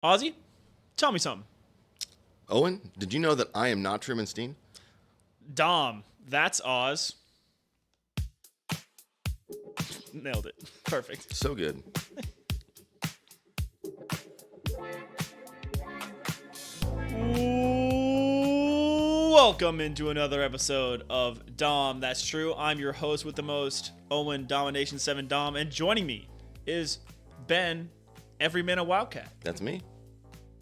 Ozzy, tell me something. Owen, did you know that I am not Truman? Dahm, that's Oz. Nailed it. Perfect. So good. Welcome into another episode of Dahm, That's True. I'm your host with the most, Owen Domination 7 Dahm, and joining me is Ben, Everyman a Wildcat. That's me.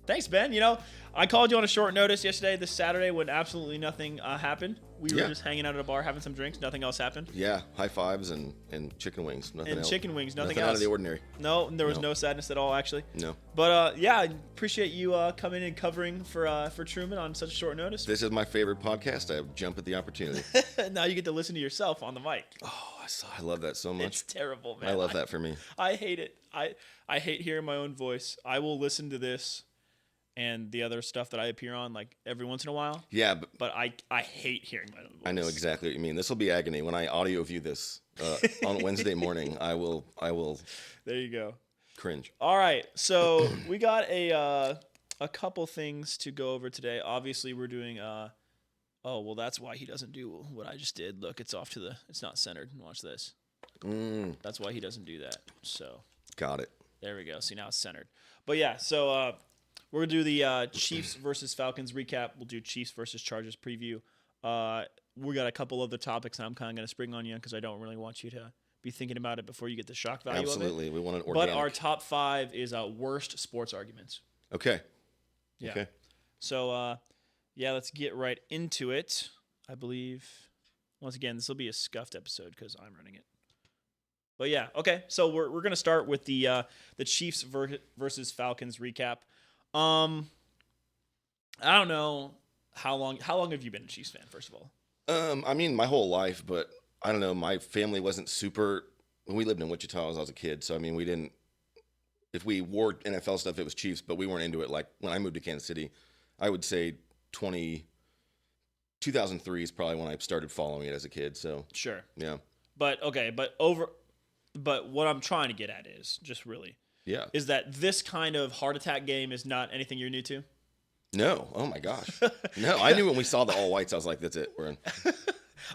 Thanks, Ben. You know, I called you on a short notice yesterday, this Saturday, when absolutely nothing happened. We were just hanging out at a bar having some drinks. Nothing else happened. Yeah, high fives and chicken wings. Nothing And else. chicken wings, nothing out else. of the ordinary. No, there was no sadness at all, actually. No. But yeah, I appreciate you coming and covering for Truman on such short notice. This is my favorite podcast. I jump at the opportunity. Now you get to listen to yourself on the mic. Oh, I love that so much. It's terrible, man. I love that for me. I hate it. I hate hearing my own voice. I will listen to this and the other stuff that I appear on like every once in a while. Yeah, but I hate hearing my own voice. I know exactly what you mean. This will be agony when I audio view this on Wednesday morning. I will. There you go. Cringe. All right, so we got a couple things to go over today. Obviously, we're doing. Oh well, that's why he doesn't do what I just did. Look, it's off to the. It's not centered. Watch this. That's why he doesn't do that. So. Got it. There we go. See, now it's centered. But yeah, so we're going to do the Chiefs versus Falcons recap. We'll do Chiefs versus Chargers preview. We got a couple other topics I'm kind of going to spring on you because I don't really want you to be thinking about it before you get the shock value Absolutely. of it. We want an organic. But our top 5 is worst sports arguments. Okay. Yeah. Okay. So, yeah, let's get right into it. I believe, once again, this will be a scuffed episode because I'm running it. But yeah, okay. So we're gonna start with the Chiefs versus Falcons recap. I don't know how long have you been a Chiefs fan, first of all? I mean, my whole life, but I don't know. My family wasn't super. We lived in Wichita as I was a kid, so I mean, we didn't. If we wore NFL stuff, it was Chiefs, but we weren't into it. Like when I moved to Kansas City, I would say 2003 is probably when I started following it as a kid. So Sure. yeah, But okay, but what I'm trying to get at is is that this kind of heart attack game is not anything you're new to? No. Oh my gosh. No, I knew when we saw the all whites, I was like, that's it. We're in.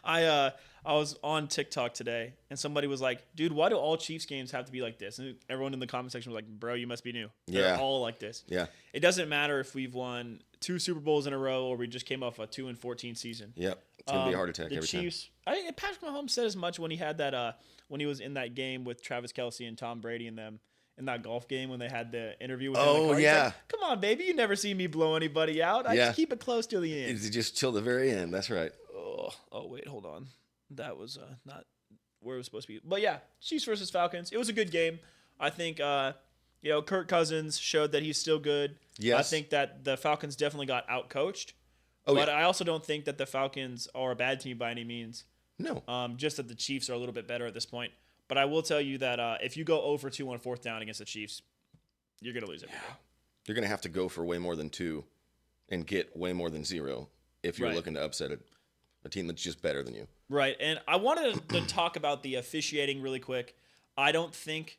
I was on TikTok today and somebody was like, dude, why do all Chiefs games have to be like this? And everyone in the comment section was like, bro, you must be new. They're all like this. Yeah. It doesn't matter if we've won 2 Super Bowls in a row or we just came off a 2-14 season. Yep. It's gonna be a heart attack the every Chiefs, time. I think Patrick Mahomes said as much when he had that when he was in that game with Travis Kelce and Tom Brady and them in that golf game when they had the interview with him. Oh, yeah. Like, come on, baby. You never see me blow anybody out. I just keep it close till the end. It's just till the very end. That's right. Oh wait, hold on. That was not where it was supposed to be. But yeah, Chiefs versus Falcons. It was a good game. I think Kirk Cousins showed that he's still good. Yes. I think that the Falcons definitely got outcoached. Oh, but yeah. I also don't think that the Falcons are a bad team by any means. No. Just that the Chiefs are a little bit better at this point. But I will tell you that if you go 0-2 on 4th down against the Chiefs, you're going to lose every game. You're going to have to go for way more than 2 and get way more than 0 if you're looking to upset a team that's just better than you. Right. And I wanted to talk about the officiating really quick. I think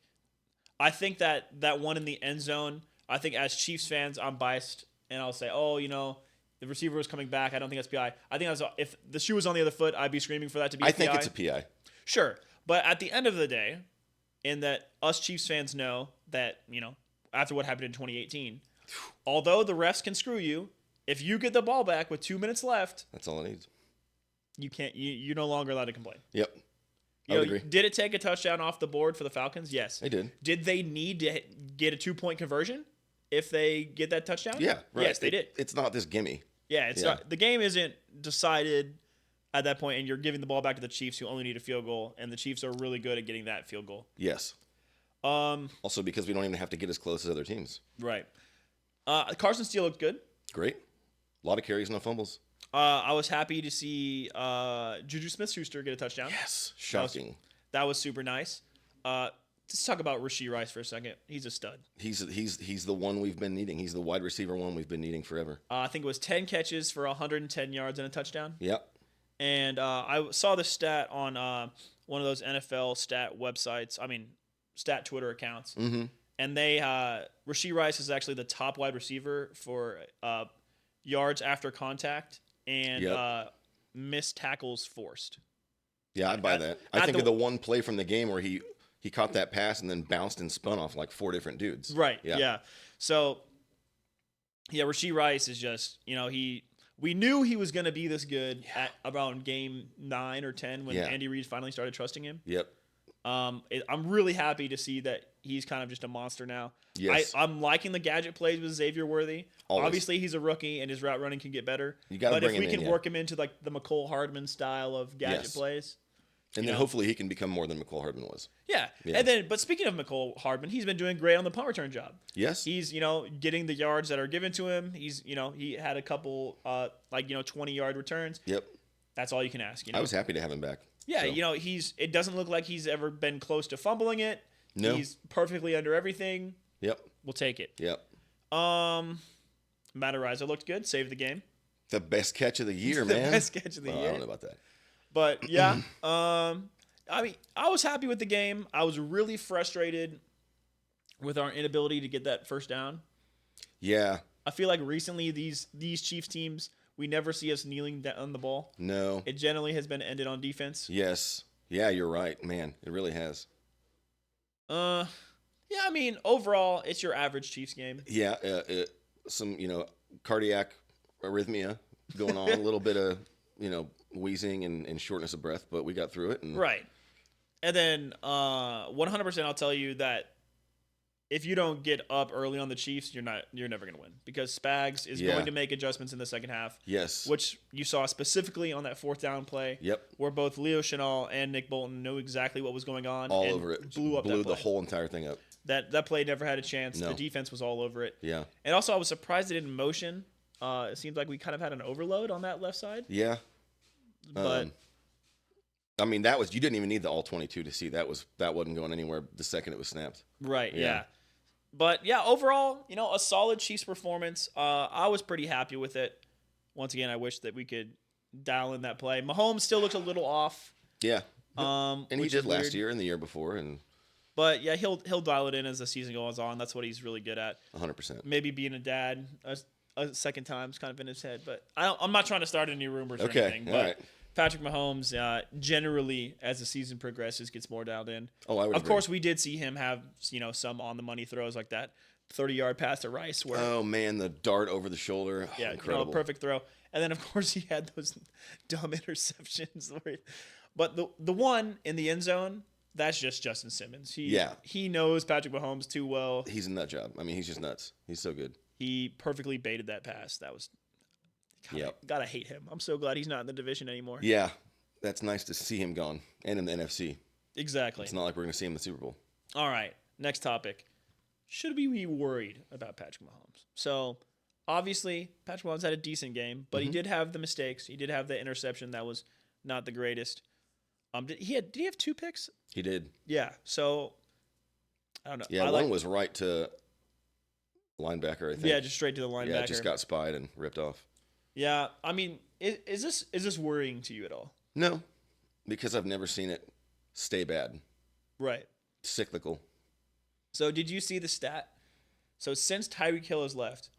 that one in the end zone, I think as Chiefs fans, I'm biased and I'll say, the receiver was coming back. I don't think that's PI. I think if the shoe was on the other foot, I'd be screaming for that to be a PI. I think it's a PI. Sure. But at the end of the day, in that us Chiefs fans know that, after what happened in 2018, although the refs can screw you, if you get the ball back with 2 minutes left, that's all it needs. You can't. You're no longer allowed to complain. Yep. I would agree. Did it take a touchdown off the board for the Falcons? Yes. They did. Did they need to get a 2-point conversion if they get that touchdown? Yeah. Right. Yes, they did. It's not this gimme. Yeah, it's not. The game isn't decided at that point, and you're giving the ball back to the Chiefs, who only need a field goal, and the Chiefs are really good at getting that field goal. Yes. Also, because we don't even have to get as close as other teams. Right. Carson Steele looked good. Great. A lot of carries, no fumbles. I was happy to see Juju Smith-Schuster get a touchdown. Yes. Shocking. That was super nice. Let's talk about Rashee Rice for a second. He's a stud. He's the one we've been needing. He's the wide receiver one we've been needing forever. I think it was 10 catches for 110 yards and a touchdown. Yep. And I saw the stat on one of those NFL stat websites. I mean, stat Twitter accounts. Mm-hmm. And they Rashee Rice is actually the top wide receiver for yards after contact and missed tackles forced. Yeah, I'd buy that. I think of the one play from the game where he caught that pass and then bounced and spun off like 4 different dudes. Right. Yeah. So, yeah, Rashee Rice is just, we knew he was going to be this good at around game 9 or 10 when Andy Reid finally started trusting him. Yep. I'm really happy to see that he's kind of just a monster now. Yes. I'm liking the gadget plays with Xavier Worthy. Always. Obviously, he's a rookie and his route running can get better. You got to bring him in. But if we can work him into like the McCole Hardman style of gadget plays. And then hopefully he can become more than McCole Hardman was. Yeah. And then, but speaking of McCole Hardman, he's been doing great on the punt return job. Yes. He's, getting the yards that are given to him. He's, he had a couple, 20-yard returns. Yep. That's all you can ask. I was happy to have him back. Yeah. So. It doesn't look like he's ever been close to fumbling it. No. He's perfectly under everything. Yep. We'll take it. Yep. Matt Ariza looked good. Saved the game. The best catch of the year, man. The best catch of the year. I don't know about that. But yeah, I was happy with the game. I was really frustrated with our inability to get that first down. Yeah. I feel like recently these Chiefs teams, we never see us kneeling down on the ball. No. It generally has been ended on defense. Yes. Yeah, you're right, man. It really has. Yeah, overall, it's your average Chiefs game. Yeah, some, cardiac arrhythmia going on, a little bit of, wheezing and shortness of breath, but we got through it. Right. And then 100% I'll tell you that if you don't get up early on the Chiefs, you're never going to win because Spags is going to make adjustments in the second half. Yes. Which you saw specifically on that 4th down play. Yep. Where both Leo Chenal and Nick Bolton knew exactly what was going on. All over it. Blew the whole entire thing up. That play never had a chance. No. The defense was all over it. Yeah. And also I was surprised it didn't motion. It seems like we kind of had an overload on that left side. Yeah. But you didn't even need the all 22 to see that wasn't going anywhere the second it was snapped. Right. Yeah. But yeah, overall, a solid Chiefs performance. I was pretty happy with it. Once again, I wish that we could dial in that play. Mahomes still looked a little off. Yeah. And he did last weird. year and the year before, but yeah, he'll dial it in as the season goes on. That's what he's really good at. 100%. Maybe being a dad a second time is kind of in his head, but I'm not trying to start any rumors or anything. But right. Patrick Mahomes, generally, as the season progresses, gets more dialed in. Oh, I would. Of course, we did see him have some on the money throws like that 30-yard pass to Rice. Where, oh man, the dart over the shoulder. Yeah, incredible. Perfect throw. And then of course he had those dumb interceptions. But the one in the end zone, that's just Justin Simmons. He knows Patrick Mahomes too well. He's a nut job. He's just nuts. He's so good. He perfectly baited that pass. That was. Gotta hate him. I'm so glad he's not in the division anymore. Yeah, that's nice to see him gone and in the NFC. Exactly. It's not like we're going to see him in the Super Bowl. All right, next topic. Should we be worried about Patrick Mahomes? So, obviously, Patrick Mahomes had a decent game, but he did have the mistakes. He did have the interception that was not the greatest. Did he have 2 picks? He did. Yeah. So, I don't know. Yeah, one was right to linebacker, I think. Yeah, just straight to the linebacker. Yeah, just got spied and ripped off. Yeah, is this worrying to you at all? No, because I've never seen it stay bad. Right. Cyclical. So did you see the stat? So since Tyreek Hill has left,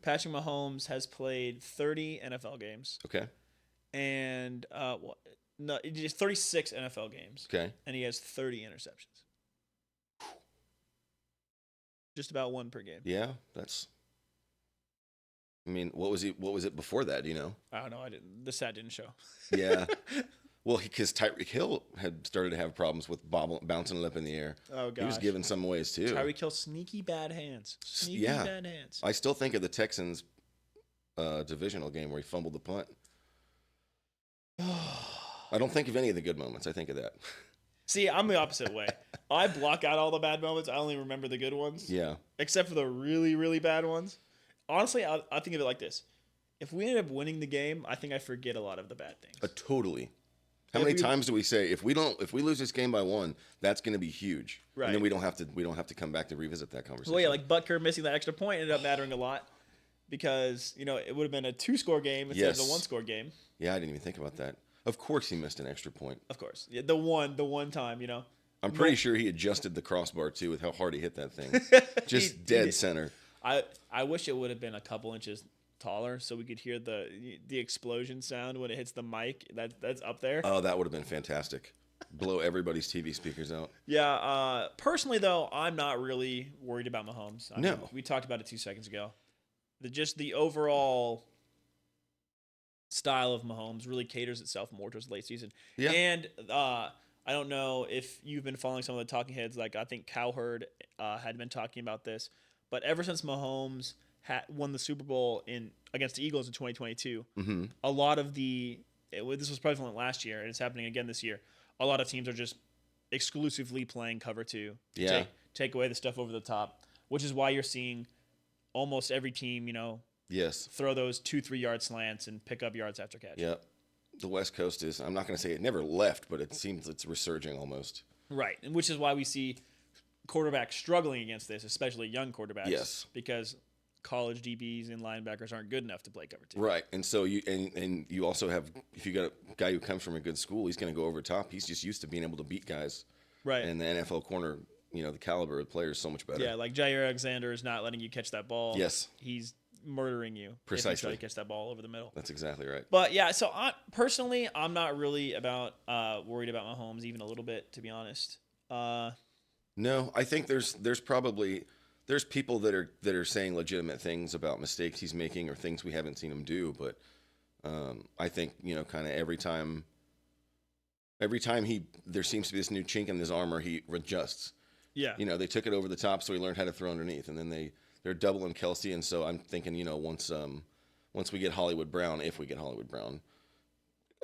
Patrick Mahomes has played 30 NFL games. Okay. And just 36 NFL games. Okay. And he has 30 interceptions. Just about 1 per game. Yeah, that's. What was it before that? Do you know? I don't know. The stat didn't show. Yeah. Well, because Tyreek Hill had started to have problems with bouncing it up in the air. Oh, gosh. He was giving some ways, too. Tyreek Hill, sneaky bad hands. Bad hands. I still think of the Texans divisional game where he fumbled the punt. I don't think of any of the good moments. I think of that. See, I'm the opposite way. I block out all the bad moments. I only remember the good ones. Yeah. Except for the really, really bad ones. Honestly, I think of it like this. If we end up winning the game, I think I forget a lot of the bad things. Totally. How many times do we say if we lose this game by 1, that's going to be huge, right? And then we don't have to come back to revisit that conversation. Well, yeah, like Butker missing that extra point ended up mattering a lot because it would have been a 2-score game instead of the 1-score game. Yeah, I didn't even think about that. Of course, he missed an extra point. Of course, yeah, the one time, I'm pretty sure he adjusted the crossbar too with how hard he hit that thing. Just dead center. I wish it would have been a couple inches taller so we could hear the explosion sound when it hits the mic. That's up there. Oh, that would have been fantastic. Blow everybody's TV speakers out. Yeah. Personally, though, I'm not really worried about Mahomes. I mean, No. we talked about it 2 seconds ago. The overall style of Mahomes really caters itself more towards late season. Yeah. And I don't know if you've been following some of the talking heads. Like I think Cowherd had been talking about this, but ever since Mahomes won the Super Bowl against the Eagles in 2022, a lot of this was prevalent last year, and it's happening again this year. A lot of teams are just exclusively playing cover two to take away the stuff over the top, which is why you're seeing almost every team, yes, throw those 2-3 yard slants and pick up yards after catch. Yep. The West Coast is, I'm not going to say it never left, but it seems it's resurging almost. Right, and which is why we see quarterbacks struggling against this, especially young quarterbacks. Yes. Because college DBs and linebackers aren't good enough to play cover two. Right, and so you also have, if you got a guy who comes from a good school, he's going to go over top. He's just used to being able to beat guys. Right. And the NFL corner, the caliber of the player is so much better. Yeah, like Jair Alexander is not letting you catch that ball. Yes. He's murdering you. Precisely. If you try to catch that ball over the middle. That's exactly right. But yeah, so I'm not really worried about Mahomes even a little bit, to be honest. No, I think there's people that are saying legitimate things about mistakes he's making or things we haven't seen him do, but I think kind of every time there seems to be this new chink in his armor, he adjusts. Yeah. They took it over the top, so he learned how to throw underneath, and then they're doubling Kelsey, and so I'm thinking once we get Hollywood Brown, if we get Hollywood Brown,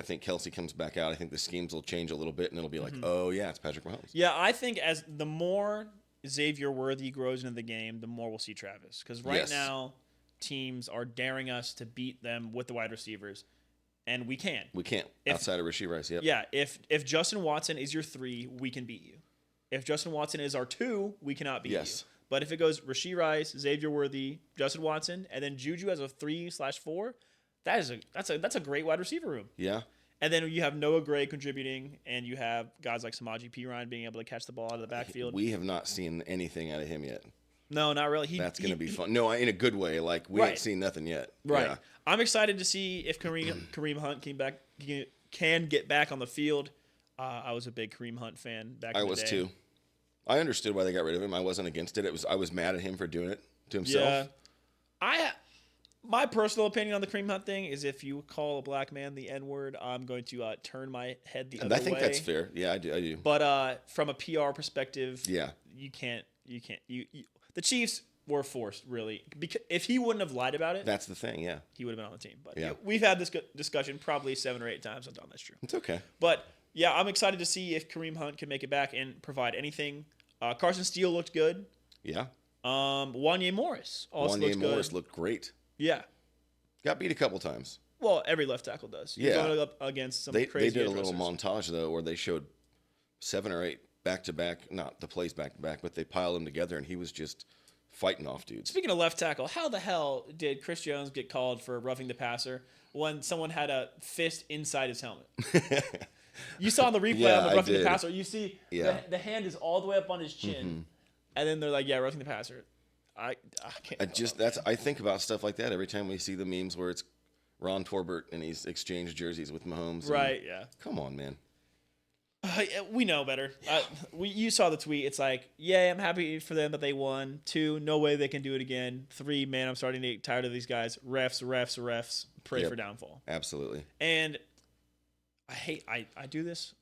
I think Kelsey comes back out. I think the schemes will change a little bit, and it'll be like, oh yeah, it's Patrick Mahomes. Yeah, I think as the more Xavier Worthy grows into the game, the more we'll see Travis. Because right now, teams are daring us to beat them with the wide receivers, and we can't. We can't outside of Rashee Rice. Yep. Yeah, if Justin Watson is your 3, we can beat you. If Justin Watson is our 2, we cannot beat you. But if it goes Rashee Rice, Xavier Worthy, Justin Watson, and then Juju as a 3/4, that's a great wide receiver room. Yeah. And then you have Noah Gray contributing, and you have guys like Samaje Perine being able to catch the ball out of the backfield. We have not seen anything out of him yet. No, not really. That's going to be fun. No, in a good way. Like, we ain't seen nothing yet. Right. Yeah. I'm excited to see if Kareem Hunt can get back on the field. I was a big Kareem Hunt fan back in the day. I was too. I understood why they got rid of him. I wasn't against it. I was mad at him for doing it to himself. Yeah. My personal opinion on the Kareem Hunt thing is if you call a black man the N-word, I'm going to turn my head the other way. I think that's fair. Yeah, I do. But from a PR perspective, yeah, you can't. The Chiefs were forced, really. Because if he wouldn't have lied about it, that's the thing. Yeah, he would have been on the team. But we've had this discussion probably 7 or 8 times on Dahm. That's true. It's okay. But yeah, I'm excited to see if Kareem Hunt can make it back and provide anything. Carson Steele looked good. Yeah. Wanye Morris also looked good. Wanye Morris looked great. Yeah. Got beat a couple times. Well, every left tackle does. Yeah. Going up against some crazy They did a rushers. little montage, though, where they showed 7 or 8 back-to-back, not the plays back-to-back, but they piled them together, and he was just fighting off dudes. Speaking of left tackle, how the hell did Chris Jones get called for roughing the passer when someone had a fist inside his helmet? You saw the replay on the roughing the passer. You see the hand is all the way up on his chin, and then they're like, "Yeah, roughing the passer." I can't. I think about stuff like that every time we see the memes where it's Ron Torbert and he's exchanged jerseys with Mahomes. Right? Yeah. Come on, man. We know better. You saw the tweet. It's like, yeah, I'm happy for them that they won. 2, no way they can do it again. 3, man, I'm starting to get tired of these guys. Refs. Pray for downfall. Absolutely. And I do this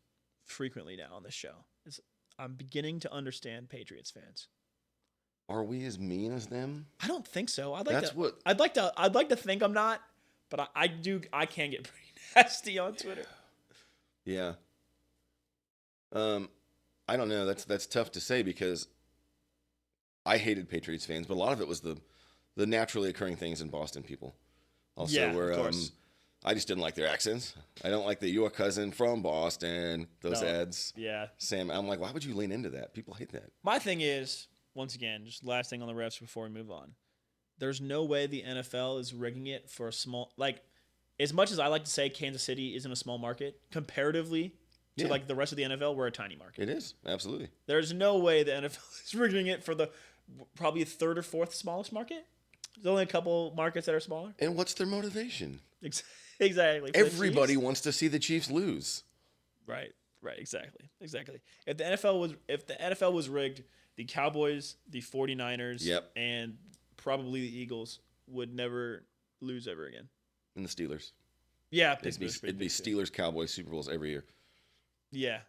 frequently now on this show. I'm beginning to understand Patriots fans. Are we as mean as them? I don't think so. I'd like to think I'm not, but I can get pretty nasty on Twitter. Yeah. I don't know. That's tough to say because I hated Patriots fans, but a lot of it was the naturally occurring things in Boston people. Also, where of course. I just didn't like their accents. I don't like the "your cousin from Boston" those ads. Yeah. Sam, I'm like, why would you lean into that? People hate that. My thing is, once again, just last thing on the refs before we move on. There's no way the NFL is rigging it for a small, like, as much as I like to say Kansas City isn't a small market, comparatively, to Yeah. like the rest of the NFL, we're a tiny market. It is, absolutely. There's no way the NFL is rigging it for the probably third or fourth smallest market. There's only a couple markets that are smaller. And what's their motivation? Exactly. For the Everybody Chiefs? wants to see the Chiefs lose. Right. Exactly. If the NFL was rigged, the Cowboys, the 49ers, Yep. and probably the Eagles would never lose ever again. And the Steelers. Yeah, It'd be Pittsburgh. Steelers, Cowboys, Super Bowls every year. Yeah.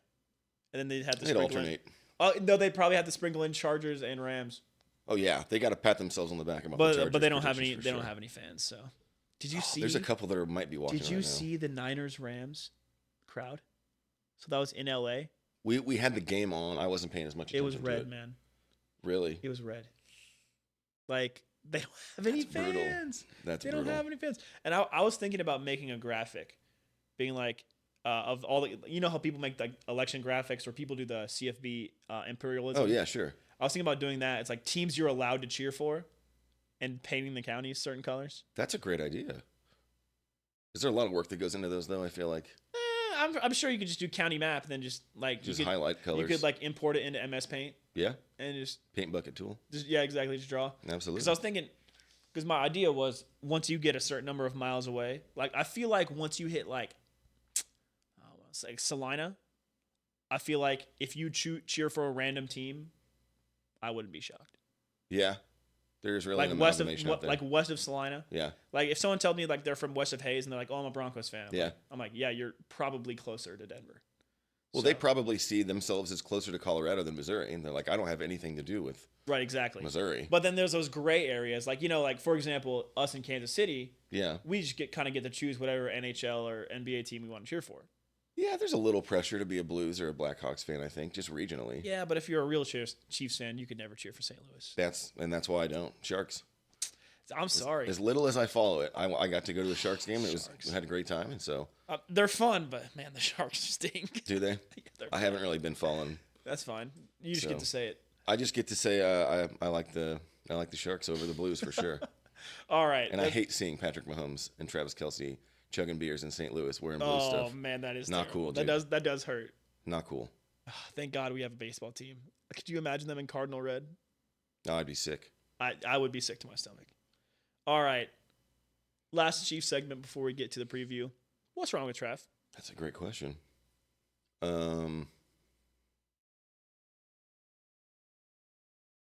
And then they'd have to They'd sprinkle alternate. in. Oh no, they'd probably have to sprinkle in Chargers and Rams. Oh yeah, they got to pat themselves on the back about But they don't have any. They don't have any fans. So, did you see? There's a couple that might be watching. Did you right now. see the Niners Rams crowd? So that was in L.A. We had the game on. I wasn't paying as much It attention. was to red, it. man. Really? It was red. Like they don't have any That's brutal. fans. That's They brutal. don't have any fans. And I was thinking about making a graphic, being like of all the how people make like election graphics or people do the CFB imperialism. Oh yeah, sure. I was thinking about doing that. It's like teams you're allowed to cheer for, and painting the counties certain colors. That's a great idea. Is there a lot of work that goes into those though? I feel like I'm sure you could just do county map and then just like highlight colors. You could like import it into MS Paint Yeah, and just paint bucket tool. yeah, exactly, just draw. Absolutely. Because I was thinking, because my idea was once you get a certain number of miles away, like I feel like once you hit like, like Salina, I feel like if you cheer for a random team, I wouldn't be shocked. Yeah, there's really Like an west amalgamation out there. west of Salina. Yeah, Like if someone tells me like they're from west of Hayes and they're like, "Oh, I'm a Broncos fan." Yeah. I'm like, "Yeah, you're probably closer to Denver." well, they probably see themselves as closer to Colorado than Missouri, and they're like, I don't have anything to do with Right, exactly. Missouri. But then there's those gray areas, like like for example, us in Kansas City, Yeah, we just get to choose whatever NHL or NBA team we want to cheer for. yeah. There's a little pressure to be a Blues or a Blackhawks fan. I think just regionally. Yeah, but if you're a real Chiefs fan, you could never cheer for St. Louis. That's why I don't. Sharks. I'm sorry. As little as I follow it, I got to go to a Sharks game. We had a great time, and so They're fun, but man, the Sharks stink. do they? Yeah, I haven't really been following. That's fine. You just get to say it. I just get to say I like the Sharks over the Blues for sure. All right. And I hate seeing Patrick Mahomes and Travis Kelce chugging beers in St. Louis wearing blue Oh stuff. man, that is Not terrible. cool, dude. That does hurt. Not cool. Thank God we have a baseball team. Could you imagine them in Cardinal red? No, I'd be sick. I would be sick to my stomach. All right. Last Chiefs segment before we get to the preview. What's wrong with Trav? That's a great question.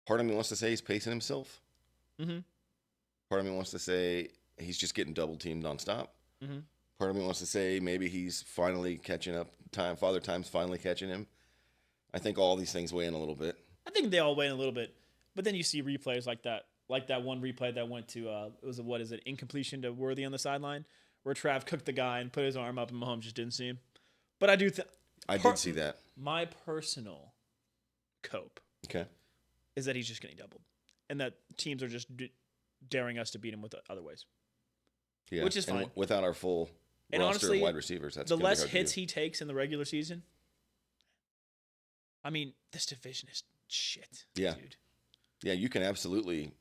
Part of me wants to say he's pacing himself. Mm-hmm. Part of me wants to say he's just getting double teamed nonstop. Mm-hmm. Part of me wants to say maybe he's finally catching up. Father Time's finally catching him. I think all these things weigh in a little bit. I think they all weigh in a little bit, but then you see replays like that one replay that went to incompletion to Worthy on the sideline, where Trav cooked the guy and put his arm up and Mahomes just didn't see him. But I did see that. My personal cope Okay. is that he's just getting doubled, and that teams are just daring us to beat him with other ways. Yeah. Which is and fine. Without our full And roster honestly, of wide receivers, that's the gonna be less hard to hits do. he takes in the regular season. I mean, this division is shit. Yeah. Dude. Yeah, you can absolutely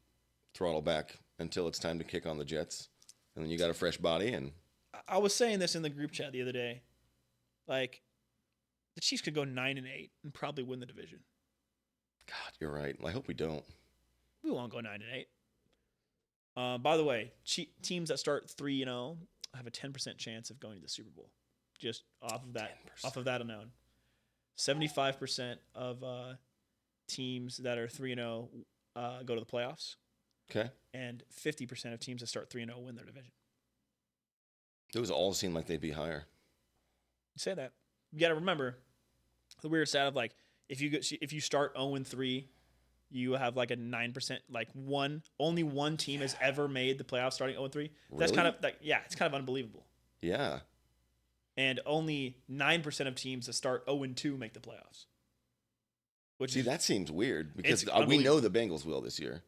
throttle back until it's time to kick on the Jets, and then you got a fresh body. And I was saying this in the group chat the other day, like the Chiefs could go 9-8 and probably win the division. God, you're right. I hope we don't. We won't go 9-8. By the way, teams that start 3-0 have a 10% chance of going to the Super Bowl. Just off of that, 10%. off of that alone. 75% of teams that are 3-0 go to the playoffs, Okay. and 50% of teams that start 3-0 win their division. Those all seem like they'd be higher. You say that. You got to remember the weird stat of like if you start 0-3, you have like a 9%. Like only one team has ever made the playoffs starting 0-3. That's Really? kind of like it's kind of unbelievable. Yeah. And only 9% of teams that start 0-2 make the playoffs. See, that seems weird because It's we know the Bengals will this year.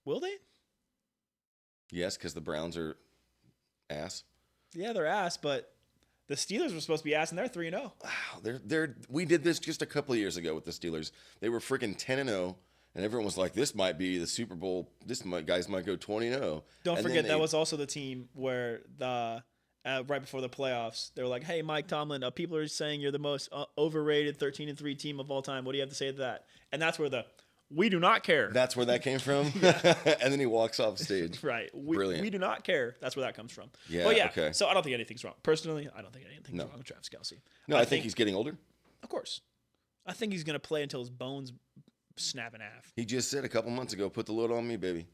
Will they? Yes, because the Browns are ass. Yeah, they're ass, but the Steelers were supposed to be ass, and they're 3-0. Wow, we did this just a couple of years ago with the Steelers. They were freaking 10-0, and everyone was like, "This might be the Super Bowl. Guys might go 20-0." Don't And forget then that was also the team where the right before the playoffs. They were like, "Hey, Mike Tomlin, people are saying you're the most overrated 13-3 team of all time. What do you have to say to that?" And that's where we do not care. That's where that came from. And then he walks off stage. Right. Brilliant. We do not care. That's where that comes from. Yeah. But yeah. Okay. So I don't think anything's wrong. Personally, I don't think anything's wrong with Travis Kelce. No, I think he's getting older. Of course. I think he's gonna play until his bones snap in half. He just said a couple months ago, "Put the load on me, baby."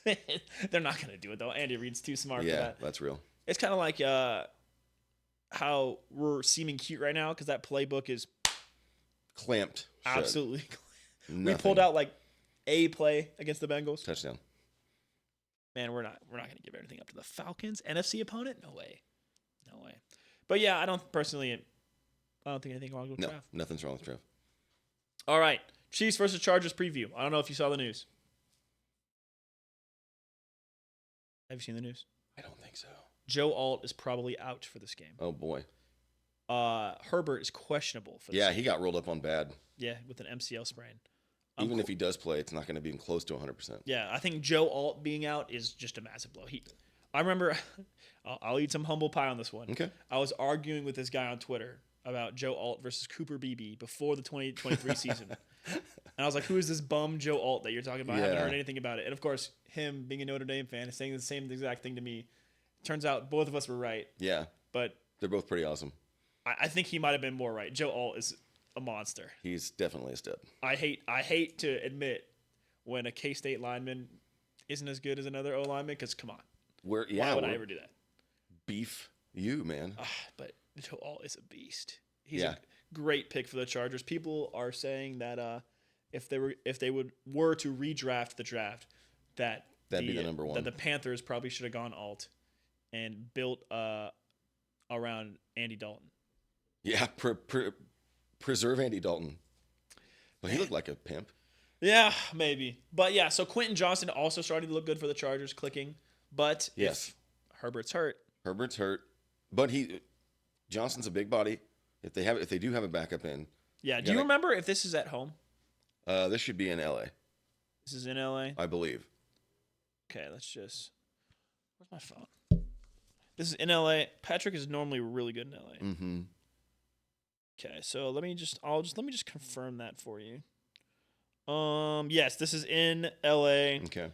They're not gonna do it though. Andy Reid's too smart for Yeah, that. that's real. It's kind of like how we're seeming cute right now because that playbook is Clamped. Shut. absolutely. Nothing. We pulled out like a play against the Bengals. Touchdown. Man, we're not gonna give everything up to the Falcons. NFC opponent? No way. But yeah, I don't think anything wrong with No, Trav. nothing's wrong with Trev. All right, Chiefs versus Chargers preview. I don't know if you saw the news. Have you seen the news? I don't think so. Joe Alt is probably out for this game. Oh boy. Herbert is questionable for this Yeah, game. he got rolled up on bad. Yeah, with an MCL sprain. Even if he does play, it's not going to be even close to 100%. Yeah, I think Joe Alt being out is just a massive blow. I remember, I'll eat some humble pie on this one. Okay. I was arguing with this guy on Twitter about Joe Alt versus Cooper Beebe before the 2023 season. And I was like, who is this bum Joe Alt that you're talking about? I haven't heard anything about it. And of course, him being a Notre Dame fan is saying the same exact thing to me. Turns out both of us were right. Yeah. But They're both pretty awesome. I think he might have been more right. Joe Alt is a monster. He's definitely a stud. I hate to admit when a K-State lineman isn't as good as another O lineman, because come on. Why would I ever do that? Beef you, man. But Joe Alt is a beast. He's a great pick for the Chargers. People are saying that if they were to redraft the draft, that'd be the number one. That the Panthers probably should have gone Alt and built around Andy Dalton. Yeah, preserve Andy Dalton. But he looked like a pimp. Yeah, maybe. But yeah, so Quentin Johnson also starting to look good for the Chargers, clicking. But if Herbert's hurt. But Johnson's a big body. If they do have a backup in. Yeah. Do you remember if this is at home? This should be in LA. This is in LA? I believe. Okay, let's just. Where's my phone? This is in LA. Patrick is normally really good in LA. Mm-hmm. Okay, so let me just confirm that for you. Yes, this is in LA. Okay.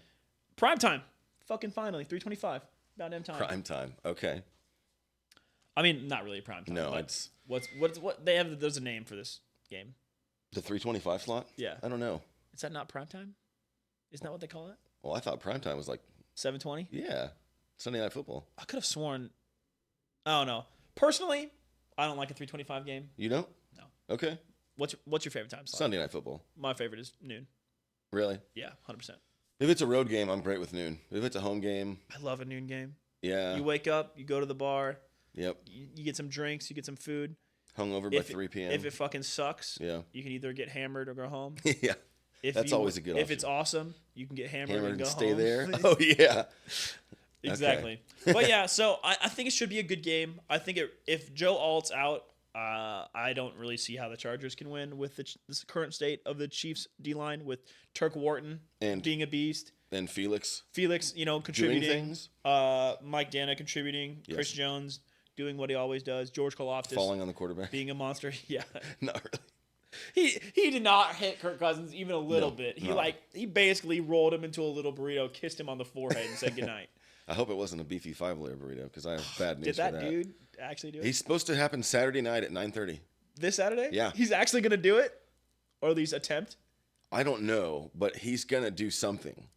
Prime time. Fucking finally, 3:25. About damn time. Prime time. Okay. I mean, not really prime time. No, it's what they have. There's a name for this game. The 3:25 slot. Yeah. I don't know. Is that not prime time? Isn't that what they call it? Well, I thought prime time was like 7:20. Yeah, Sunday Night Football. I could have sworn. I don't know. Personally, I don't like a 3:25 game. You don't? No. Okay. What's your favorite time slot? Sunday Night Football. My favorite is noon. Really? Yeah, 100%. If it's a road game, I'm great with noon. If it's a home game, I love a noon game. Yeah. You wake up, you go to the bar. Yep. You get some drinks, you get some food. Hungover by 3 p.m. If it fucking sucks, yeah, you can either get hammered or go home. Yeah. That's always a good option. If it's awesome, you can get hammered and go stay home. there. Oh, yeah. Exactly. Okay. But yeah, so I think it should be a good game. I think if Joe Alt's out, I don't really see how the Chargers can win with this current state of the Chiefs D-line with Turk Wharton being a beast. And Felix, contributing. Doing things. Mike Dana contributing. Yes. Chris Jones doing what he always does. George Karlaftis falling on the quarterback. Being a monster. Yeah. Not really. He did not hit Kirk Cousins even a little bit. He basically rolled him into a little burrito, kissed him on the forehead, and said goodnight. I hope it wasn't a beefy 5-layer burrito because I have bad news for that. Did that dude actually do it? He's supposed to happen Saturday night at 9:30. This Saturday? Yeah. He's actually going to do it? Or at least attempt? I don't know, but he's going to do something.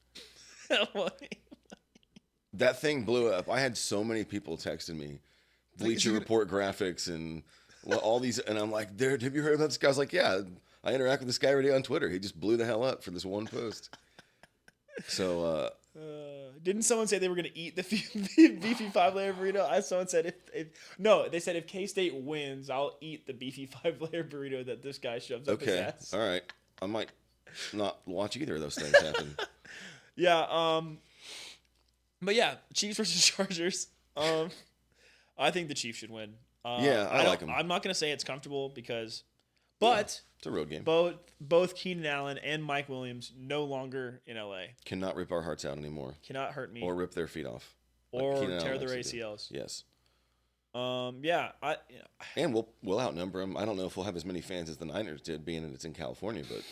That thing blew up. I had so many people texting me, Bleacher Report graphics and all these, and I'm like, "Dude, have you heard about this guy?" I was like, "Yeah, I interact with this guy every day on Twitter. He just blew the hell up for this one post." So, didn't someone say they were going to eat the beefy 5-layer burrito? Someone said they said if K-State wins, I'll eat the beefy 5-layer burrito that this guy shoves up his ass. All right, I might not watch either of those things happen. Yeah, but yeah, Chiefs versus Chargers. I think the Chiefs should win. I like them. I'm not gonna say it's comfortable but it's a road game. Both Keenan Allen and Mike Williams no longer in LA. Cannot rip our hearts out anymore. Cannot hurt me. Or rip their feet off. Or tear their ACLs. Yes. Yeah, And we'll outnumber them. I don't know if we'll have as many fans as the Niners did, being that it's in California, but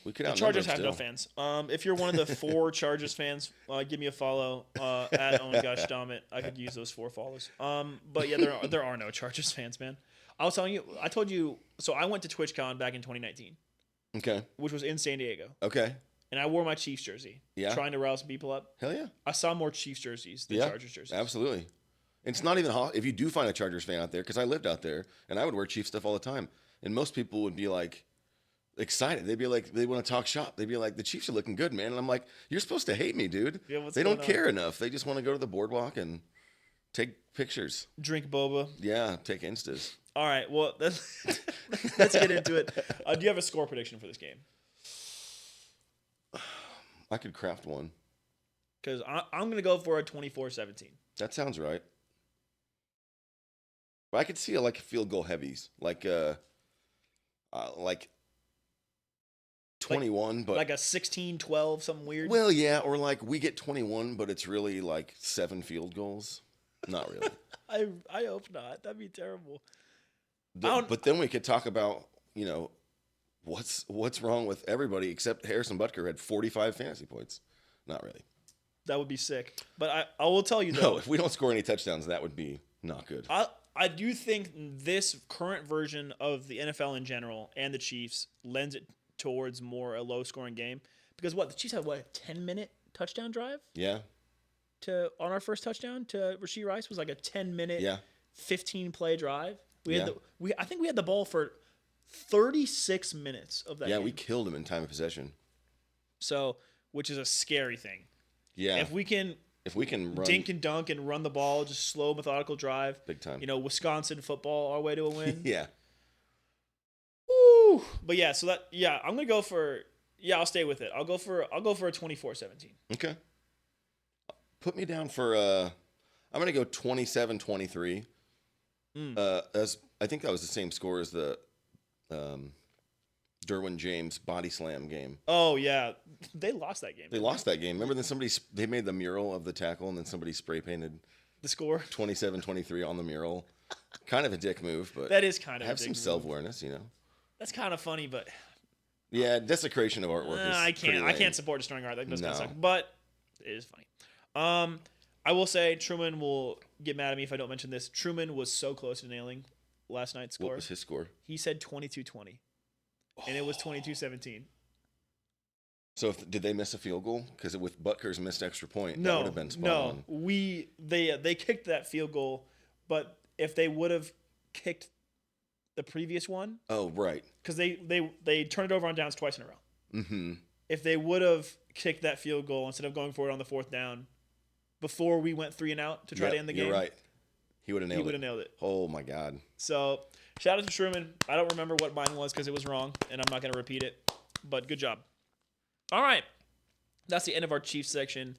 we could the outnumber Chargers them have still. no fans. If you're one of the 4 Chargers fans, give me a follow at Owen Gosh Dahm it. I could use those 4 follows. But yeah, there are no Chargers fans, man. I was telling you, I told you. So I went to TwitchCon back in 2019, Okay. which was in San Diego, Okay. and I wore my Chiefs jersey, Yeah. trying to rouse some people up. Hell yeah. I saw more Chiefs jerseys than Yeah. Chargers jerseys. Absolutely. It's not even if you do find a Chargers fan out there, because I lived out there and I would wear Chiefs stuff all the time, and most people would be like excited. They'd be like, they want to talk shop. They'd be like, the Chiefs are looking good, man. And I'm like, you're supposed to hate me, dude. Yeah, what's they don't going on? care enough. They just want to go to the boardwalk and take pictures. Drink boba. Yeah, take instas. All right, well, let's get into it. Do you have a score prediction for this game? I could craft one. Because I'm going to go for a 24-17. That sounds right. But I could see like field goal heavies, like 21, but Like a 16-12, something weird. well, yeah, or like we get 21, but it's really like 7 field goals. Not really. I hope not. That'd be terrible. But then we could talk about, what's wrong with everybody except Harrison Butker had 45 fantasy points. Not really. That would be sick. But I will tell you, though. No, if we don't score any touchdowns, that would be not good. I do think this current version of the NFL in general and the Chiefs lends it towards more a low-scoring game. Because the Chiefs had, a 10-minute touchdown drive? Yeah. On our first touchdown to Rashee Rice was like a 10-minute, Yeah. 15-play drive. Yeah. I think we had the ball for 36 minutes of that Yeah, game. we killed him in time of possession. So, which is a scary thing. Yeah. If we can run dink and dunk and run the ball, just slow, methodical drive. big time. Wisconsin football, our way to a win. Yeah. Woo! But yeah, I'm gonna go for I'll stay with it. I'll go for a 24-17. Okay. Put me down for I'm gonna go 27-23. As I think that was the same score as the Derwin James body slam game. Oh yeah, they lost that game. They lost that game. Remember then they made the mural of the tackle and then somebody spray painted the score 27-23 on the mural. Kind of a dick move, but that is kind of have some self-awareness, That's kind of funny, but yeah, desecration of artwork is I pretty lame. can't support destroying art. That does kind of No. suck, but it is funny. I will say Truman will get mad at me if I don't mention this. Truman was so close to nailing last night's score. What was his score? He said 22-20, and it was 22-17. So did they miss a field goal? Because with Butker's missed extra point, that No, would have been spot on. They kicked that field goal, but if they would have kicked the previous one, Oh, right. because they turned it over on downs twice in a row. Mm-hmm. If they would have kicked that field goal instead of going for it on the 4th down, before we went 3 and out to try to end the game, You're right. He would have nailed it. nailed it. Oh, my God. So, shout out to Truman. I don't remember what mine was because it was wrong, and I'm not going to repeat it. But good job. All right. That's the end of our Chiefs section.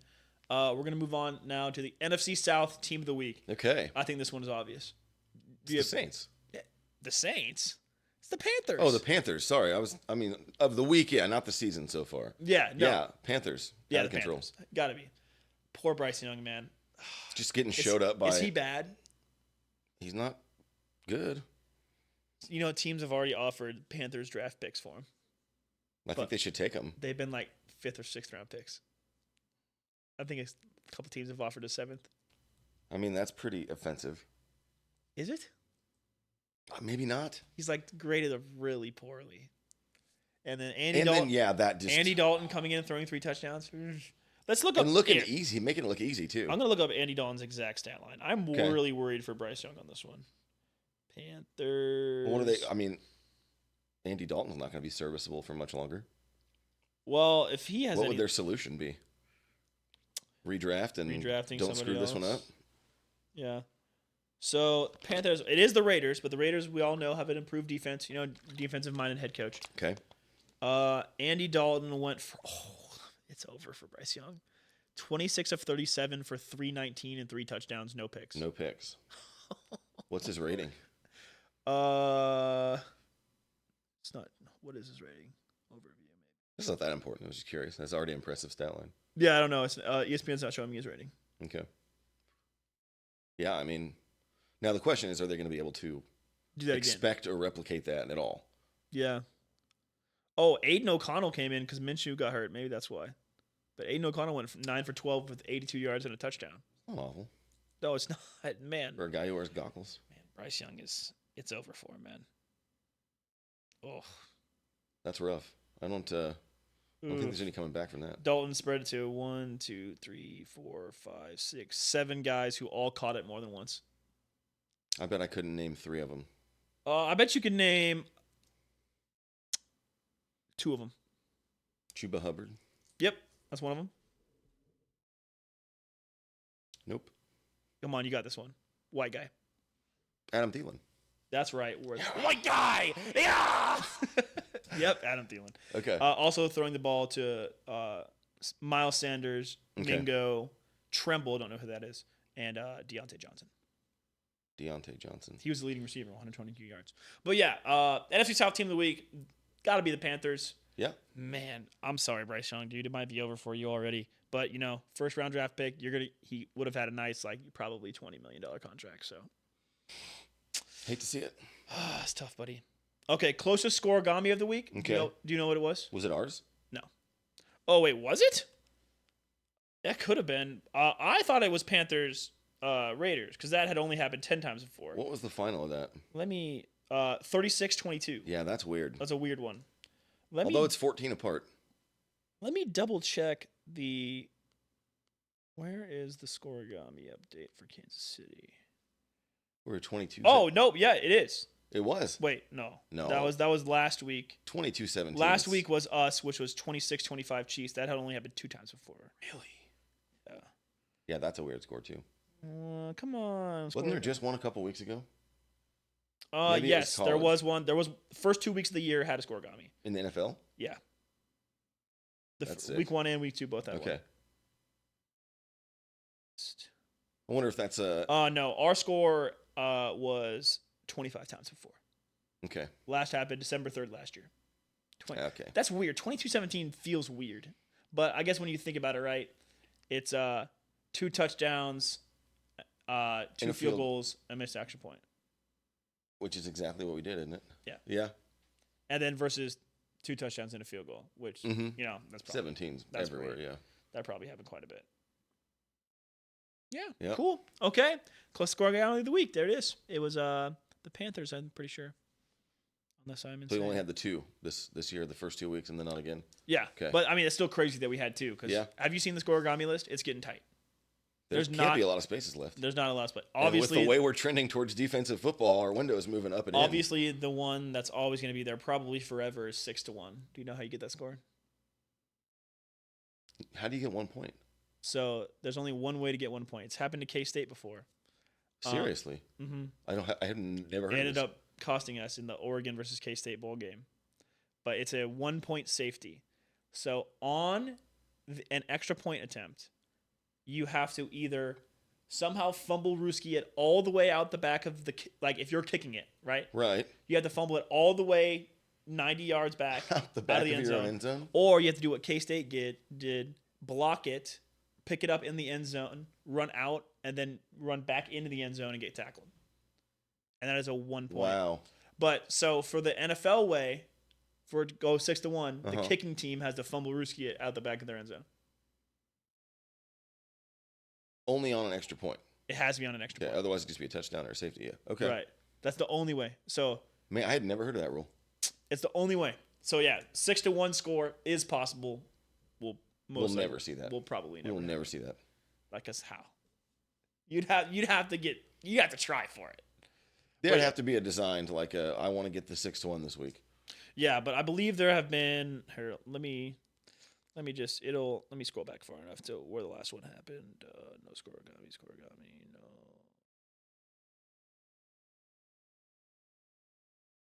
We're going to move on now to the NFC South Team of the Week. Okay. I think this one is obvious. It's the Saints. The Saints? It's the Panthers. Oh, the Panthers. Sorry. Of the week, yeah, not the season so far. Yeah, no. Yeah, Panthers. Yeah, out the of control. Panthers. Got to be. Poor Bryce Young, man. Just getting showed up by. Is he bad? He's not good. Teams have already offered Panthers draft picks for him. I think they should take him. They've been like 5th or 6th round picks. I think a couple teams have offered a 7th. That's pretty offensive. Is it? Maybe not. He's like graded really poorly. And then Andy Dalton coming in and throwing 3 touchdowns. Let's look up. And looking easy, making it look easy too. I'm gonna look up Andy Dalton's exact stat line. I'm really worried for Bryce Young on this one. Panthers. What are they? Andy Dalton's not going to be serviceable for much longer. Well, if he has, what would their solution be? Redrafting. Don't screw this one up. Yeah. So Panthers. It is the Raiders, but the Raiders we all know have an improved defense. Defensive-minded head coach. Okay. Andy Dalton went for. It's over for Bryce Young. 26 of 37 for 319 and 3 touchdowns, no picks. No picks. What's his rating? It's not. What is his rating? Overview, maybe. It's not that important. I was just curious. That's already impressive stat line. Yeah, I don't know. It's ESPN's not showing me his rating. Okay. Yeah, Now the question is, are they going to be able to Do that expect or replicate that at all? Yeah. Oh, Aiden O'Connell came in because Minshew got hurt. Maybe that's why. But Aiden O'Connell went 9 for 12 with 82 yards and a touchdown. Not awful. No, it's not. Man. For a guy who wears goggles. Man, Bryce Young it's over for him, man. Oh. That's rough. I don't think there's any coming back from that. Dalton spread it to 1, 2, 3, 4, 5, 6, 7 guys who all caught it more than once. I bet I couldn't name 3 of them. I bet you could name 2 of them. Chuba Hubbard? Yep, that's one of them. Nope. Come on, you got this one. White guy. Adam Thielen. That's right. White guy! Yeah! Yep, Adam Thielen. Okay. Also throwing the ball to Miles Sanders, Okay. Mingo, Tremble, don't know who that is, and Deontay Johnson. Deontay Johnson. He was the leading receiver, 122 yards. But yeah, NFC South Team of the Week, got to be the Panthers. Yeah. Man, I'm sorry, Bryce Young, dude. It might be over for you already. But, first round draft pick, he would have had a nice, probably $20 million contract. So Hate to see it. it's tough, buddy. Okay, closest Scorigami of the week. Okay. Do you know what it was? Was it ours? No. Oh, wait, was it? That could have been. I thought it was Panthers Raiders because that had only happened 10 times before. What was the final of that? Let me 36-22. Yeah, that's weird. That's a weird one. Although it's 14 apart. Let me double check the. Where is the Scorigami update for Kansas City? We were 22. Oh no, yeah, it is. It was. Wait, no. No. That was last week. 22-17. Last week was us, which was 26-25 Chiefs. That had only happened 2 times before. Really? Yeah. Yeah, that's a weird score too. Come on. Wasn't there just one a couple weeks ago? Yes, there was one. There was first 2 weeks of the year had a Scorigami. In the NFL? Yeah. That's week 1 and week 2 both had one. Okay. I wonder if that's a... No, our score was 25 times before. Okay. Last happened December 3rd last year. Okay. That's weird. 22-17 feels weird. But I guess when you think about it, right, it's 2 touchdowns, 2 field goals, a missed action point. Which is exactly what we did, isn't it? Yeah. Yeah. And then versus 2 touchdowns and a field goal, which, that's probably... 17's that's everywhere, weird. yeah. That probably happened quite a bit. Yeah, Yep. Cool. Okay. Close score of the week. There it is. It was the Panthers, I'm pretty sure. Unless I'm insane. So we only had the 2 this year, the first 2 weeks, and then not again? Yeah. Okay. But, I mean, it's still crazy that we had 2. Cause have you seen the Scorigami list? It's getting tight. There can't be a lot of spaces left. There's not a lot of space. Obviously, and with the way we're trending towards defensive football, our window is moving up and obviously, the one that's always going to be there probably forever is 6-1. Do you know how you get that score? How do you get 1 point? So there's only one way to get 1 point. It's happened to K-State before. Seriously? Mm-hmm. I had never heard It of ended this. up costing us in the Oregon versus K-State bowl game. But it's a 1 point safety. So on an extra point attempt, you have to either somehow fumble Ruski it all the way out the back of the if you're kicking it, right? Right. You have to fumble it all the way 90 yards back out the back out of the of your end zone. Or you have to do what K-State did, block it, pick it up in the end zone, run out, and then run back into the end zone and get tackled. And that is a 1 point. Wow. But so for the NFL way, for it to go 6-1, the kicking team has to fumble Ruski it out the back of their end zone. Only on an extra point. It has to be on an extra point. Otherwise, it just be a touchdown or a safety. Yeah. Okay. Right. That's the only way. So, man, I had never heard of that rule. It's the only way. So yeah, 6-1 score is possible. We'll never see that. We'll probably never. We'll never see that. Like us how? You have to try for it. There'd have to be a design to I want to get the 6-1 this week. Yeah, but I believe there have been. Here, let me scroll back far enough to where the last one happened. No Scorigami, no.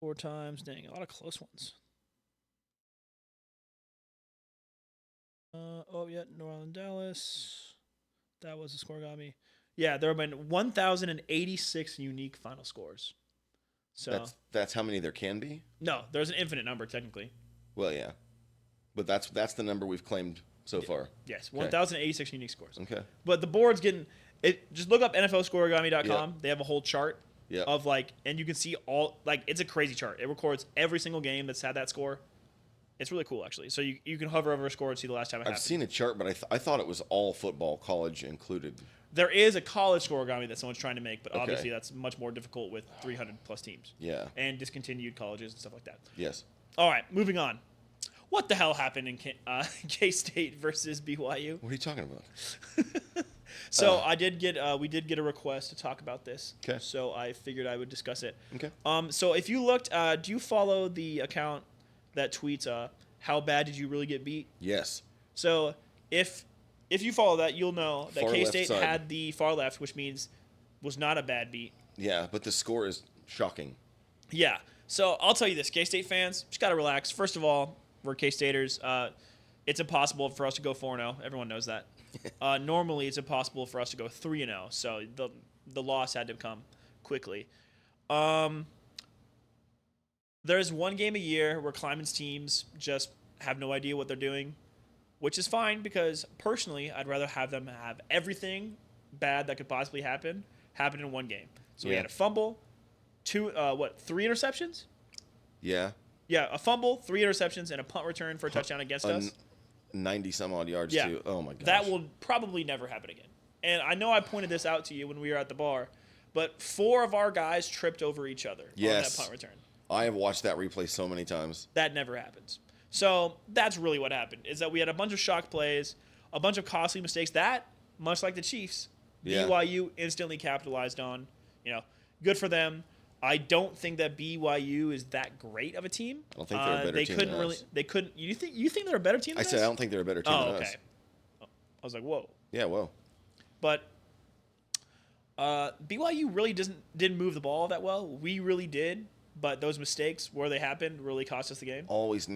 4 times, dang, a lot of close ones. New Orleans, Dallas. That was a Scorigami. Yeah, there have been 1,086 unique final scores. So that's how many there can be? No, there's an infinite number technically. Well, yeah. But that's the number we've claimed so far. Yes, 1,086 unique scores. Okay. But the board's getting Just look up NFLScorigami.com. Yep. They have a whole chart Yep. of and you can see it's a crazy chart. It records every single game that's had that score. It's really cool, actually. So you can hover over a score and see the last time it happened. I've seen a chart, but I thought it was all football, college included. There is a college Scorigami that someone's trying to make, but Okay. obviously that's much more difficult with 300-plus teams. Yeah. And discontinued colleges and stuff like that. Yes. All right, moving on. What the hell happened in K-State versus BYU? What are you talking about? So we did get a request to talk about this. Okay. So I figured I would discuss it. Okay. So if you looked, do you follow the account that tweets, how bad did you really get beat? Yes. So if you follow that, you'll know that Far left K-State side. had the far left, which means was not a bad beat. Yeah, but the score is shocking. Yeah. So I'll tell you this, K-State fans, just got to relax. First of all, we're K-Staters. It's impossible for us to go 4-0. Everyone knows that. Normally, it's impossible for us to go 3-0. So the loss had to come quickly. There's one game a year where Kleiman's teams just have no idea what they're doing, which is fine because personally, I'd rather have them have everything bad that could possibly happen in one game. So we Yeah. had a fumble, 3 interceptions? Yeah. Yeah, a fumble, 3 interceptions, and a punt return for a touchdown against us. 90 some odd yards Yeah. too. Oh my gosh. That will probably never happen again. And I know I pointed this out to you when we were at the bar, but 4 of our guys tripped over each other on Yes. that punt return. I have watched that replay so many times. That never happens. So that's really what happened, is that we had a bunch of shock plays, a bunch of costly mistakes that, much like the Chiefs, Yeah. BYU instantly capitalized on. Good for them. I don't think that BYU is that great of a team. I don't think they're a better they team couldn't than really. us. They couldn't. You think they're a better team? I Than said us? I don't think they're a better team than okay. us. I was like, whoa. Yeah, well. But BYU really didn't move the ball that well. We really did, but those mistakes where they happened really cost us the game. Always in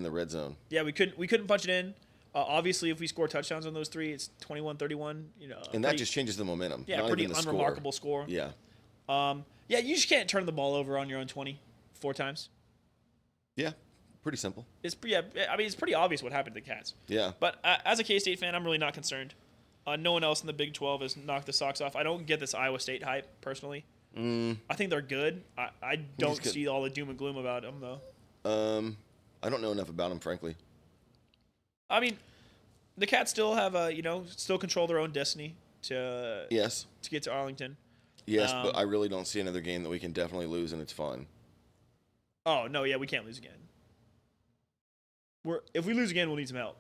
the red zone. Yeah, we couldn't punch it in. Obviously, if we score touchdowns on those 3, it's 21-31. And that just changes the momentum. Yeah, not pretty even the unremarkable score. Yeah. Yeah, you just can't turn the ball over on your own 20 4 times. Yeah. Pretty simple. It's pretty obvious what happened to the Cats. Yeah. But as a K-State fan, I'm really not concerned. No one else in the Big 12 has knocked the socks off. I don't get this Iowa State hype, personally. I think they're good. I don't see all the doom and gloom about them, though. I don't know enough about them, frankly. I mean, the Cats still have still control their own destiny to Yes. get to Arlington. Yes, but I really don't see another game that we can definitely lose, and it's fine. Oh no, yeah, we can't lose again. If we lose again, we'll need some help.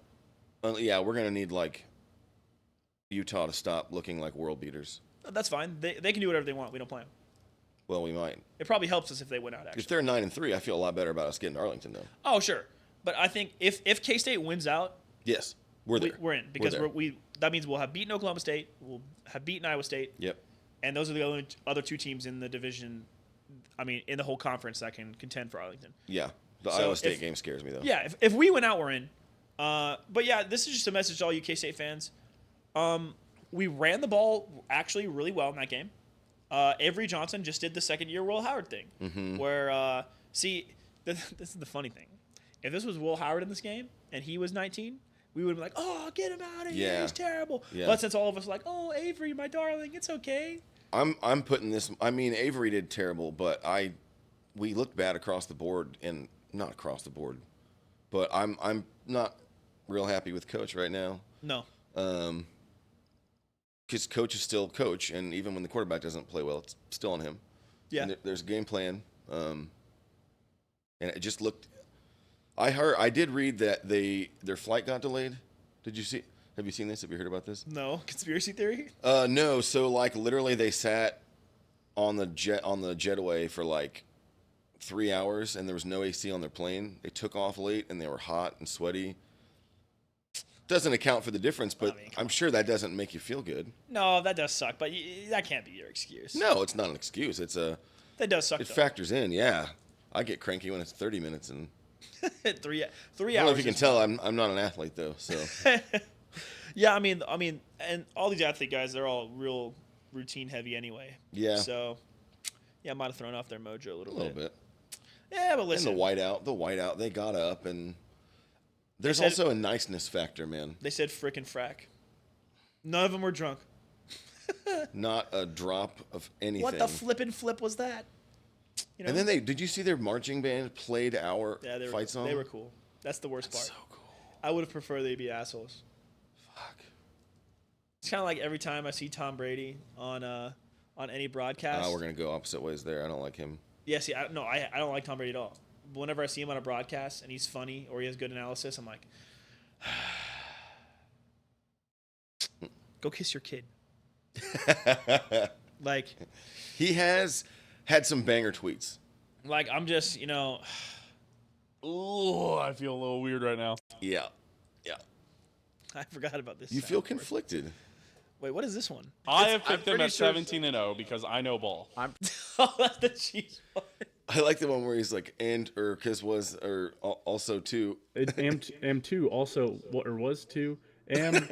Yeah, we're gonna need Utah to stop looking like world beaters. That's fine. They can do whatever they want. We don't play them. Well, we might. It probably helps us if they win out. Actually, If they're 9-3, I feel a lot better about us getting to Arlington, though. oh sure, but I think if K-State wins out, Yes, we're there. we're in because there. that means we'll have beaten Oklahoma State, we'll have beaten Iowa State, Yep. and those are the only other 2 teams in the division. I mean, in the whole conference that can contend for Arlington. Yeah. The So Iowa State if- game scares me, though. Yeah, if we win out, we're in. But yeah, this is just a message to all you K-State fans. We ran the ball actually really well in that game. Avery Johnson just did the second-year Will Howard thing, where this is the funny thing. If this was Will Howard in this game and he was 19, we would have been like, "Oh, get him out of here! Yeah. He's terrible." Yeah. But since all of us are like, "Oh, Avery, my darling, it's okay." I'm putting this. I mean, Avery did terrible, but we looked bad across the board, and not across the board. But I'm not real happy with Coach right now. No. Because Coach is still Coach, and even when the quarterback doesn't play well, it's still on him. Yeah. And there's a game plan, and it just looked. I did read that their flight got delayed. Did you see? Have you seen this? Have you heard about this? No conspiracy theory. No. So literally, they sat on the jetaway for 3 hours, and there was no AC on their plane. They took off late, and they were hot and sweaty. Doesn't account for the difference, but I'm sure that doesn't make you feel good. No, that does suck, but that can't be your excuse. No, it's not an excuse. That does suck. It though. factors in. Yeah, I get cranky when it's 30 minutes, and 3 I hours. don't know if you can tell. I'm not an athlete though, so Yeah, I mean, and all these athlete guys, they're all real routine heavy anyway. Yeah. So, yeah, I might have thrown off their mojo a little bit. Yeah, but And listen. the whiteout, they got up, and there's said- also a niceness factor, man. They said frickin' frack. None of them were drunk. Not a drop of anything. What the flippin' flip was that? You know? And then did you see their marching band played our they fight song? They were cool. That's the worst part. So cool. I would have preferred they'd be assholes. Fuck. It's kind of like every time I see Tom Brady on any broadcast. We're gonna go opposite ways there. I don't like him. Yeah, see, I don't like Tom Brady at all. But whenever I see him on a broadcast and he's funny or he has good analysis, I'm like, go kiss your kid. Like, he has had some banger tweets. Like, I'm just, Oh, I feel a little weird right now. Yeah. I forgot about this. You feel soundboard. conflicted. Wait, what is this one? I have picked them pretty at sure- 17-0 because I know ball. Oh, that's the Chiefs one. I like the one where he's like, also too. Am 2 also was 2. Am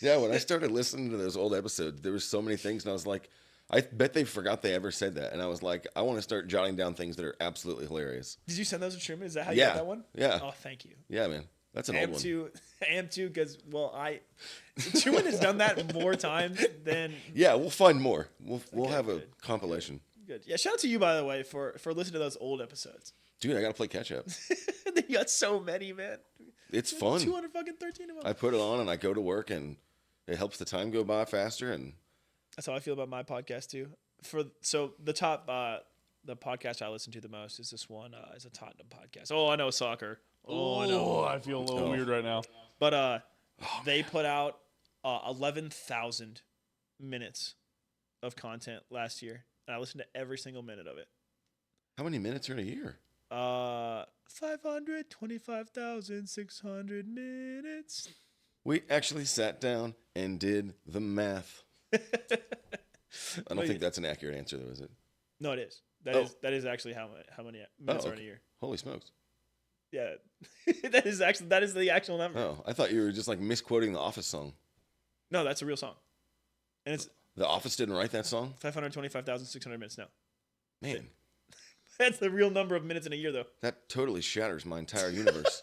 Yeah, when I started listening to those old episodes, there was so many things, and I was like, I bet they forgot they ever said that. And I was like, I want to start jotting down things that are absolutely hilarious. Did you send those to Truman? Is that how you Yeah. got that one? Yeah. Oh, thank you. Yeah, man. That's an old one. AM 2, because, Truman has done that more times than Yeah, we'll find more. We'll have a good. compilation. good. Yeah, shout out to you, by the way, for listening to those old episodes. Dude, I got to play catch up. You got so many, man. It's fun. 213 of them. I put it on and I go to work, and it helps the time go by faster. And That's how I feel about my podcast too. So the top the podcast I listen to the most is this one. Is a Tottenham podcast. Oh, I know soccer. Oh, I know. I feel a little weird right now. But they put out 11,000 minutes of content last year, and I listened to every single minute of it. how many minutes are in a year? 525,600 minutes. We actually sat down and did the math. I don't think that's an accurate answer, though, is it? No, it is. That is actually how many minutes are in a year. Holy smokes. Yeah, that is the actual number. Oh, I thought you were just like misquoting the Office song. No, that's a real song, and it's The Office didn't write that song? 525,600 minutes now. Man, That's the real number of minutes in a year, though. that totally shatters my entire universe.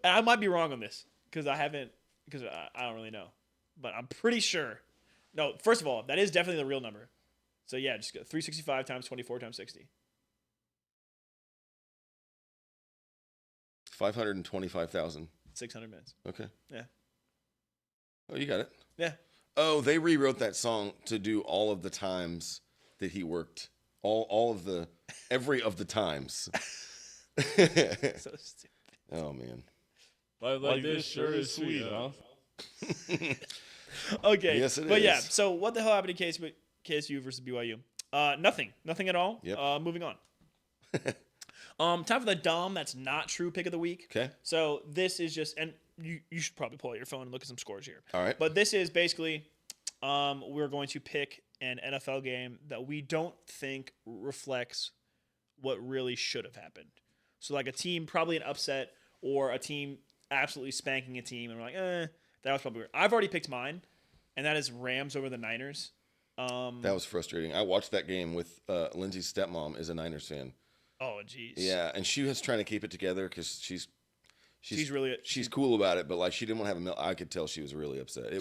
And I might be wrong on this because I don't really know, but I'm pretty sure. No, first of all, that is definitely the real number. So yeah, just go 365 times 24 times 60. 525,000. 600 minutes. Okay. Yeah. Oh, you got it. Yeah. Oh, they rewrote that song to do all of the times that he worked. Every of the times. So stupid. Oh, man. Like this sure is sweet, huh? Okay. Yes, it but yeah, is. so what the hell happened to KSU versus BYU? Nothing at all. Yep. Moving on. Time for the Dahm That's Not True pick of the week. Okay. So this is just, and you should probably pull out your phone and look at some scores here. All right. But this is basically, we're going to pick an NFL game that we don't think reflects what really should have happened. So like a team, probably an upset, or a team absolutely spanking a team, and we're like, that was probably weird. I've already picked mine, and that is Rams over the Niners. That was frustrating. I watched that game with Lindsay's stepmom is a Niners fan. Oh, jeez. Yeah, and she was trying to keep it together because she's cool about it, but like she didn't want to have a meal. I could tell she was really upset.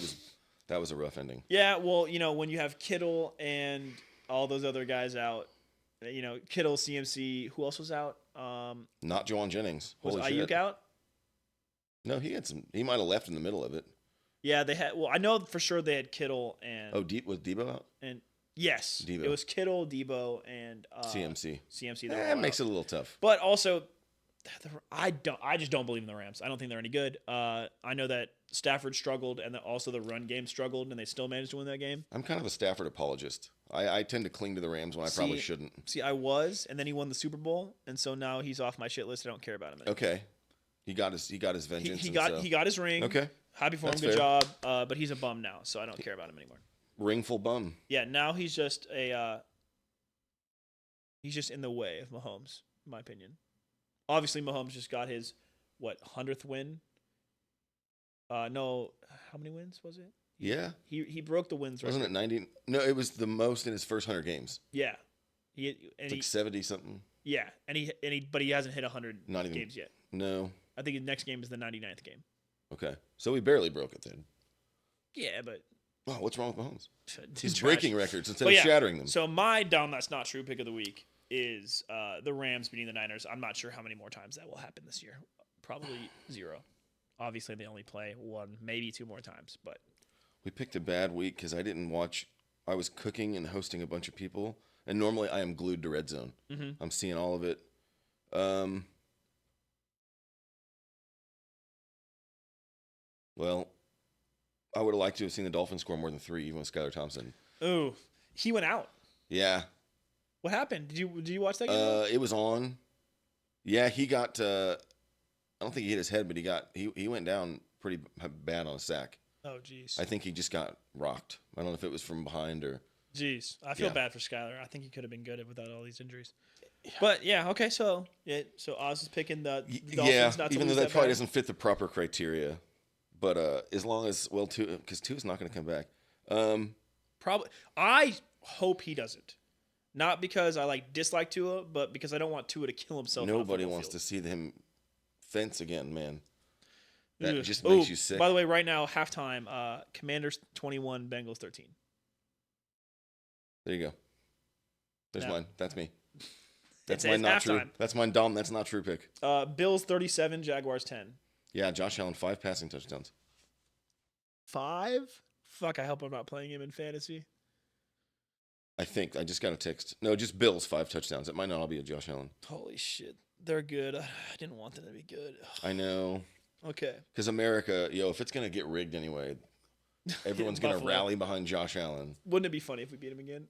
That was a rough ending. Yeah, well, when you have Kittle and all those other guys out, Kittle, CMC, who else was out? Not Juwan Jennings. Was Holy Ayuk shit. out? No, he might have left in the middle of it. Yeah, they had. Well, I know for sure they had Kittle and. Oh, was Debo out? And yes, Debo. It was Kittle, Debo, and CMC. CMC. That makes it a little tough. But also, I just don't believe in the Rams. I don't think they're any good. I know that Stafford struggled, and also the run game struggled, and they still managed to win that game. I'm kind of a Stafford apologist. I tend to cling to the Rams when I probably shouldn't. See, I was, and then he won the Super Bowl, and so now he's off my shit list. I don't care about him anymore. Okay, he got his vengeance. He got his ring. Okay, happy for him. That's Good fair. job. But he's a bum now, so I don't care about him anymore. ringful bum. Yeah, now he's just he's just in the way of Mahomes, in my opinion. Obviously, Mahomes just got his 100th win. No, how many wins was it? Yeah, He broke the wins record. wasn't it 90? No, it was the most in his first 100 games. Yeah, It's like 70 something. yeah, but he hasn't hit 100 Not even games yet. No. I think his next game is the 99th game. Okay, so we barely broke it then. Yeah, but Oh, what's wrong with Mahomes? it's He's trash. breaking records instead But of yeah, shattering them. So my Dahm that's not true pick of the week is the Rams beating the Niners. I'm not sure how many more times that will happen this year. Probably 0. Obviously, they only play 1, maybe 2 more times. But We picked a bad week because I didn't watch. I was cooking and hosting a bunch of people, and normally I am glued to Red Zone. Mm-hmm. I'm seeing all of it. Well, I would have liked to have seen the Dolphins score more than 3, even with Skylar Thompson. ooh, he went out. Yeah. What happened? Did you watch that game? It was on. Yeah, he got. I don't think he hit his head, but he went down pretty bad on a sack. Oh, jeez. I think he just got rocked. I don't know if it was from behind or. Jeez, I feel Yeah. bad for Skylar. I think he could have been good without all these injuries. But yeah, okay. So Oz is picking the Dolphins Yeah, not to even though lose that probably bad. doesn't fit the proper criteria, but as long as because Tua's not going to come back. Probably. I hope he doesn't. Not because I dislike Tua, but because I don't want Tua to kill himself. Nobody wants to see him fence again, man. That Ugh. just makes you sick. By the way, right now halftime, Commanders 21, Bengals 13. There you go. There's No. mine. That's me. It's That's mine. Not true. halftime. That's mine. Dom. That's not true pick. Bills 37, Jaguars 10. Yeah, Josh Allen 5 passing touchdowns. 5? Fuck! I hope I'm not playing him in fantasy. I think I just got a text. No, just Bills 5 touchdowns. It might not all be a Josh Allen. Holy shit, they're good. I didn't want them to be good. I know. Okay. Because America, if it's gonna get rigged anyway, everyone's gonna Buffalo. rally behind Josh Allen. Wouldn't it be funny if we beat him again?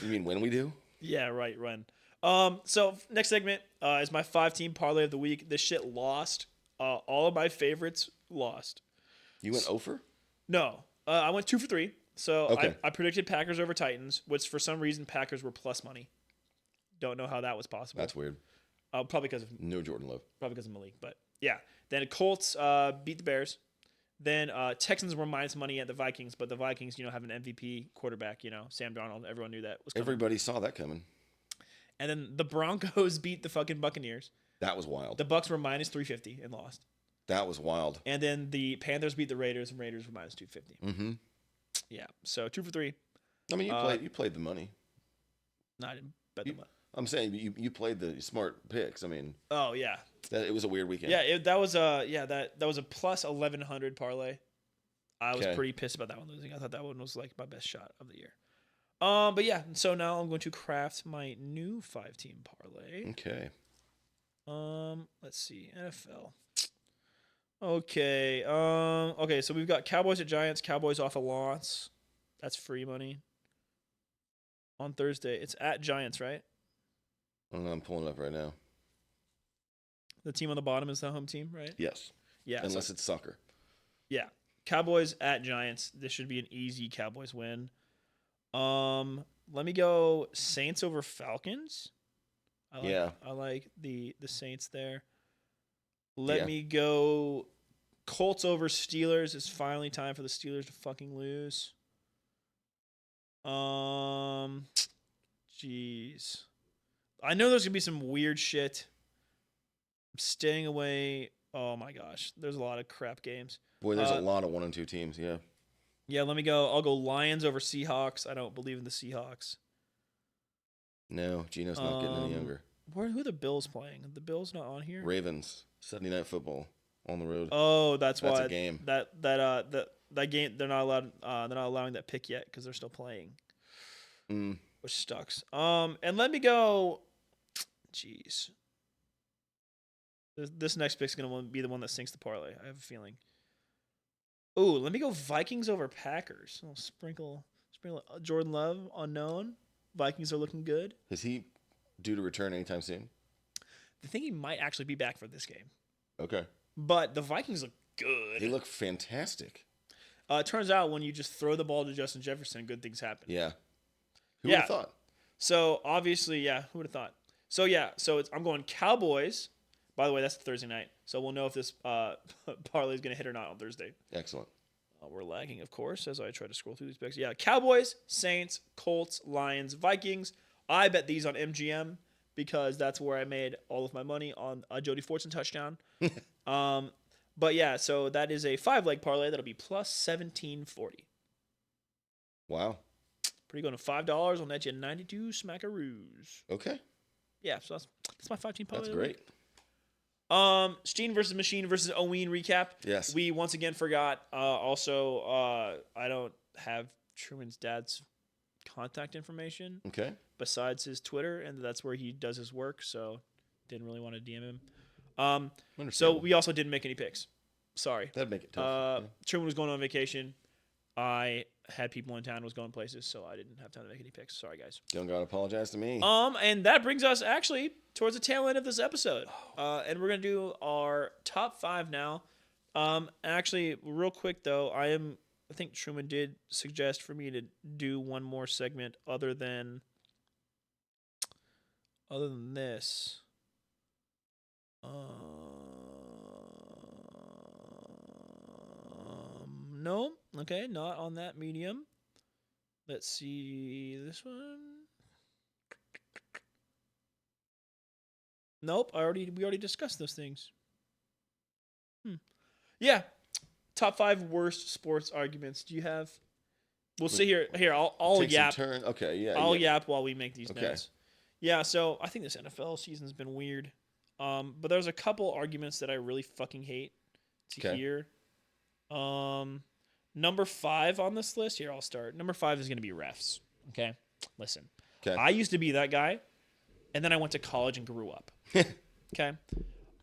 You mean when we do? Yeah, right, run. So next segment is my 5-team parlay of the week. This shit lost. All of my favorites lost. You went over? No, I went 2 for 3. So Okay. I predicted Packers over Titans, which for some reason Packers were plus money. Don't know how that was possible. That's weird. Probably because of No Jordan Love. Malik, but yeah. Then Colts beat the Bears. Then Texans were minus money at the Vikings, but the Vikings, have an MVP quarterback. Sam Darnold. Everyone knew that was coming. Everybody saw that coming. And then the Broncos beat the fucking Buccaneers. That was wild. The Bucks were minus 350 and lost. That was wild. And then the Panthers beat the Raiders, and Raiders were minus 250. Mm-hmm. Yeah, so 2 for 3. I mean, you played the money. No, I didn't bet them up. I'm saying you played the smart picks. I mean, Oh yeah, it was a weird weekend. yeah. That was a plus 1100 parlay. I was Okay. pretty pissed about that one losing. I thought that one was like my best shot of the year. But yeah. So now I'm going to craft my new 5-team parlay. Okay. Let's see NFL. Okay. Okay. So we've got Cowboys at Giants. Cowboys off a loss. That's free money. On Thursday, it's at Giants, right? I'm pulling it up right now. The team on the bottom is the home team, right? Yes. Yeah. Unless it's soccer. Yeah. Cowboys at Giants. This should be an easy Cowboys win. Let me go Saints over Falcons. I like the Saints there. Let me go Colts over Steelers. It's finally time for the Steelers to fucking lose. Jeez. I know there's gonna be some weird shit. I'm staying away. Oh my gosh, there's a lot of crap games. Boy, there's a lot of 1 and 2 teams. Yeah. Yeah, let me go. I'll go Lions over Seahawks. I don't believe in the Seahawks. No, Gino's not getting any younger. Who are the Bills playing? The Bills not on here? Ravens, Sunday Night Football on the road. Oh, that's why a game. That game they're not allowed. They're not allowing that pick yet because they're still playing, which sucks. And let me go. Jeez. This next pick's gonna be the one that sinks the parlay. I have a feeling. Ooh, let me go Vikings over Packers. I'll sprinkle Jordan Love, unknown. Vikings are looking good. Is he due to return anytime soon? I think he might actually be back for this game. Okay. But the Vikings look good. They look fantastic. It turns out when you just throw the ball to Justin Jefferson, good things happen. Yeah. Who would have thought? So obviously, who would have thought? So I'm going Cowboys. By the way, that's Thursday night, so we'll know if this parlay is going to hit or not on Thursday. Excellent. We're lagging, of course, as I try to scroll through these picks. Yeah, Cowboys, Saints, Colts, Lions, Vikings. I bet these on MGM because that's where I made all of my money on a Jody Fortson touchdown. But yeah, so that is a 5-leg parlay. That'll be plus 1740. Wow. Pretty good. $5 will net you 92 smackaroos. Okay. Yeah, so that's my 5-team parlay. That's of the week. great. Steen versus Machine versus Owen recap. Yes. We once again forgot. Also, I don't have Truman's dad's contact information Okay. besides his Twitter, and that's where he does his work. So didn't really want to DM him. So Understandable. we also didn't make any picks. Sorry. That'd make it tough. Truman was going on vacation. I had people in town, was going places, so I didn't have time to make any picks. Sorry, guys. Don't gotta apologize to me. And that brings us actually towards the tail end of this episode. And we're gonna do our top 5 now. Actually, real quick though, I think Truman did suggest for me to do one more segment other than this. No, okay, not on that medium. Let's see this one. Nope, we already discussed those things. Yeah, top 5 worst sports arguments. Do you have? We'll see here. Here, I'll Take some yap. turn. Okay, yeah. I'll yeah. yap while we make these Okay. notes. Yeah, so I think this NFL season's been weird. But there's a couple arguments that I really fucking hate to Okay. hear. Number 5 on this list. Here, I'll start. Number 5 is going to be refs. Okay, listen. Okay. I used to be that guy, and then I went to college and grew up. Okay.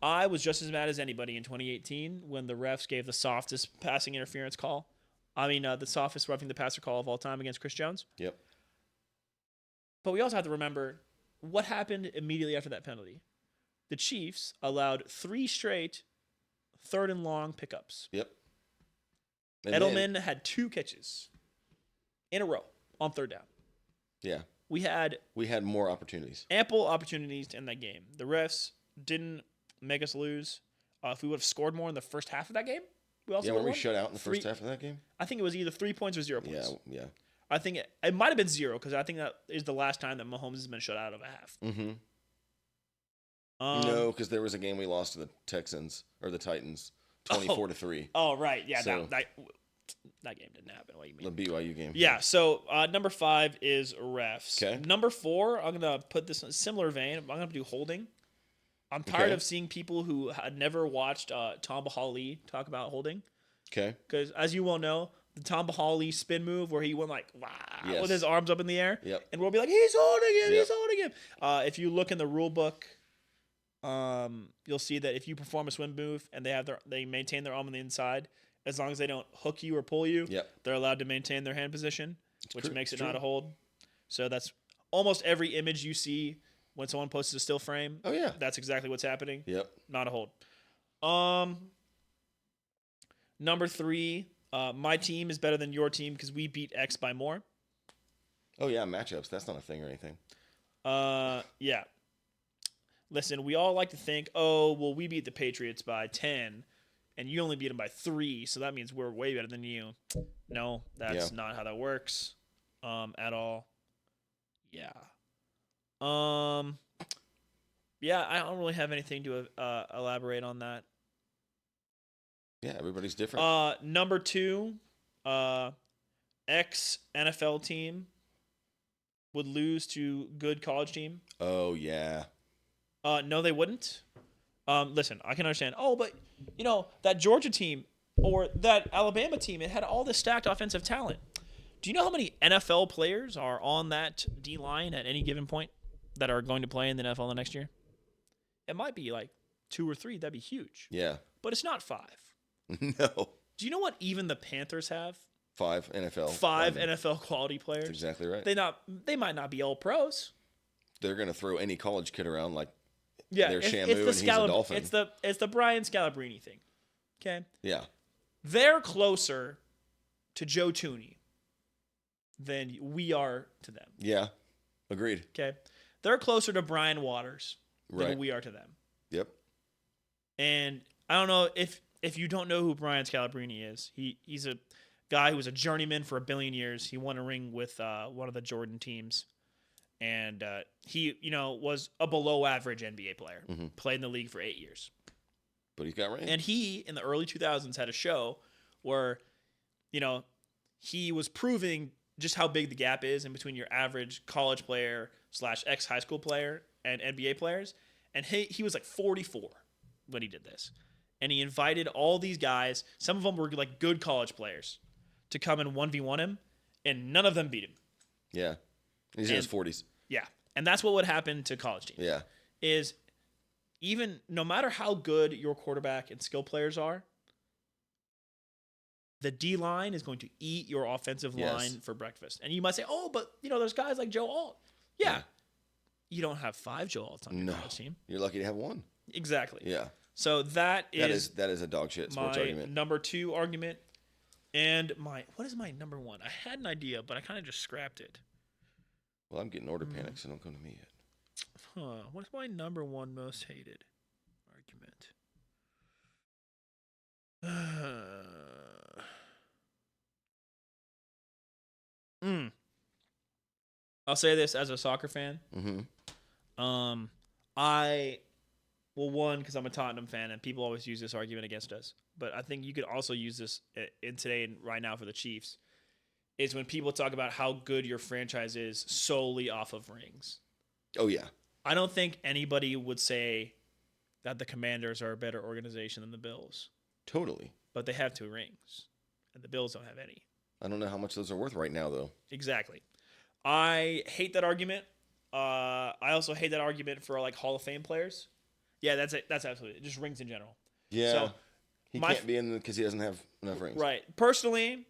I was just as mad as anybody in 2018 when the refs gave the softest passing interference call. I mean, the softest roughing the passer call of all time against Chris Jones. Yep. But we also have to remember what happened immediately after that penalty. The Chiefs allowed 3 straight 3rd and long pickups. Yep. And Edelman had 2 catches in a row on 3rd down. Yeah. We had more opportunities. ample opportunities to end that game. The refs didn't make us lose. If we would have scored more in the first half of that game, we also Yeah, would were have we won. shut out in the first 3 half of that game? I think it was either 3 points or 0 Yeah, points. yeah. I think it might have been 0 because I think that is the last time that Mahomes has been shut out of a half. Mm-hmm. No, because there was a game we lost to the Texans or the Titans, 24-3. Oh, right. Yeah, So- that game didn't happen. What do you The mean? BYU game. Yeah, so number 5 is refs. Okay. Number 4, I'm going to put this in a similar vein. I'm going to do holding. I'm tired Okay. of seeing people who had never watched Tom Bahali talk about holding. Okay. Because as you well know, the Tom Bahali spin move where he went like, wow, Yes. with his arms up in the air. Yep. And we'll be like, he's holding him, Yep. he's holding him. If you look in the rule book, you'll see that if you perform a swim move and they maintain their arm on the inside, as long as they don't hook you or pull you, Yep. they're allowed to maintain their hand position, which true. makes it It's not true. a hold. So that's almost every image you see when someone posts a still frame. Oh, yeah. That's exactly what's happening. Yep. Not a hold. Number 3, my team is better than your team because we beat X by more. Oh, yeah, matchups. That's not a thing or anything. Yeah. Listen, we all like to think, oh, well, we beat the Patriots by 10, and you only beat them by 3, so that means we're way better than you. No, that's Yeah. not how that works at all. Yeah. Yeah, I don't really have anything to elaborate on that. Yeah, everybody's different. Number 2, ex NFL team would lose to good college team. Oh, yeah. No, they wouldn't. Listen, I can understand. Oh, but that Georgia team or that Alabama team, it had all this stacked offensive talent. Do you know how many NFL players are on that D line at any given point that are going to play in the NFL the next year? It might be like 2 or 3. That'd be huge. Yeah. But it's not 5. No. Do you know what even the Panthers have? 5 NFL. 5 I mean, NFL quality players. That's exactly right. They might not be all pros. They're going to throw any college kid around like Yeah, they're it's Shamu the and he's a Dolphin. It's the Brian Scalabrine thing. Okay, Yeah. they're closer to Joe Tooney than we are to them. Yeah. Agreed. Okay, they're closer to Brian Waters than Right. we are to them. Yep. And I don't know if you don't know who Brian Scalabrine is. He's a guy who was a journeyman for 1 billion years. He won a ring with one of the Jordan teams. And he, was a below average NBA player. Mhm. Played in the league for 8 years. But he's got range. And he, in the early 2000s, had a show where, he was proving just how big the gap is in between your average college player / ex-high school player and NBA players. And he was like 44 when he did this. And he invited all these guys, some of them were like good college players, to come and 1v1 him, and none of them beat him. Yeah. He's in his 40s. Yeah. And that's what would happen to college teams. Yeah. Is even no matter how good your quarterback and skill players are, the D line is going to eat your offensive line for breakfast. And you might say, "Oh, but there's guys like Joe Alt." Yeah. You don't have 5 Joe Alts on your college team. You're lucky to have 1. Exactly. Yeah. So that is a dog shit sports my argument. number 2 argument. And what is my number 1? I had an idea, but I kind of just scrapped it. Well, I'm getting order panic, so don't come to me yet. What is my number 1 most hated argument? I'll say this as a soccer fan. Mm-hmm. One, because I'm a Tottenham fan, and people always use this argument against us. But I think you could also use this in today and right now for the Chiefs. Is when people talk about how good your franchise is solely off of rings. Oh, yeah. I don't think anybody would say that the Commanders are a better organization than the Bills. Totally. But they have 2 rings, and the Bills don't have any. I don't know how much those are worth right now, though. Exactly. I hate that argument. I also hate that argument for like Hall of Fame players. Yeah, that's it. That's absolutely it. Just rings in general. Yeah. So he can't be in because he doesn't have enough rings. Right. Personally,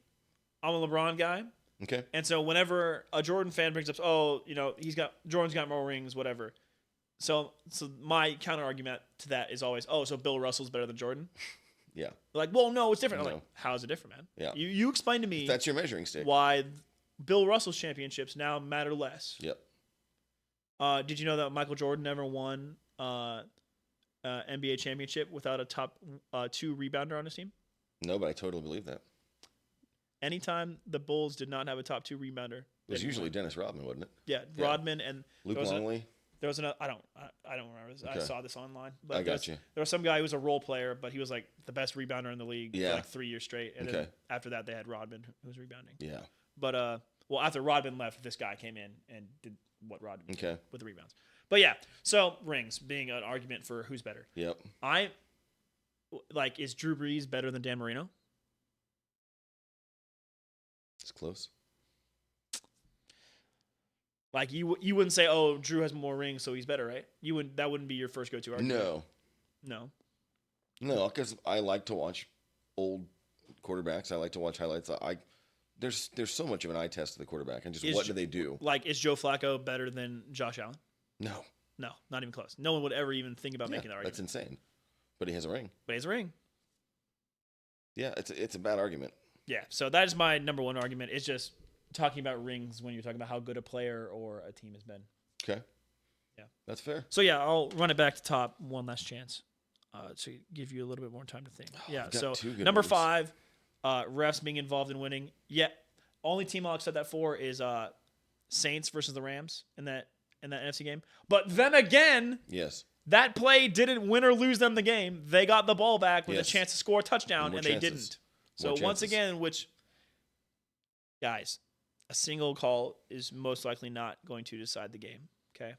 I'm a LeBron guy. Okay. And so whenever a Jordan fan brings up, Jordan's got more rings, whatever. So my counter argument to that is always, so Bill Russell's better than Jordan. Yeah. Like, well, no, it's different. I'm No. like, how is it different, man? Yeah. You explain to me That's your measuring stick. why Bill Russell's championships now matter less. Yep. Did you know that Michael Jordan never won NBA championship without a top 2 rebounder on his team? No, but I totally believe that. Anytime the Bulls did not have a top 2 rebounder, It was usually Dennis Rodman, wasn't it? Yeah, Rodman and Luke Longley. There was another. I don't remember. Okay. I saw this online. But I got you. There was some guy who was a role player, but he was like the best rebounder in the league for like 3 years straight. And then after that, they had Rodman who was rebounding. Yeah. But after Rodman left, this guy came in and did what Rodman did with the rebounds. But yeah, so rings being an argument for who's better. Yep. Is Drew Brees better than Dan Marino? It's close. Like you wouldn't say, "Oh, Drew has more rings, so he's better," right? That wouldn't be your first go-to argument. No, because I like to watch old quarterbacks. I like to watch highlights. There's so much of an eye test to the quarterback and just what do they do? Like, is Joe Flacco better than Josh Allen? No, not even close. No one would ever even think about making that argument. That's insane. But he has a ring. Yeah, it's a bad argument. Yeah, so that is my number 1 argument. It's just talking about rings when you're talking about how good a player or a team has been. Okay. Yeah. That's fair. So, yeah, I'll run it back to top one last chance to give you a little bit more time to think. So number 5, refs being involved in winning. Yeah, only team I'll accept that for is Saints versus the Rams in that NFC game. But then again, yes, that play didn't win or lose them the game. They got the ball back with a chance to score a touchdown, and they didn't. So once again, guys, a single call is most likely not going to decide the game. Okay,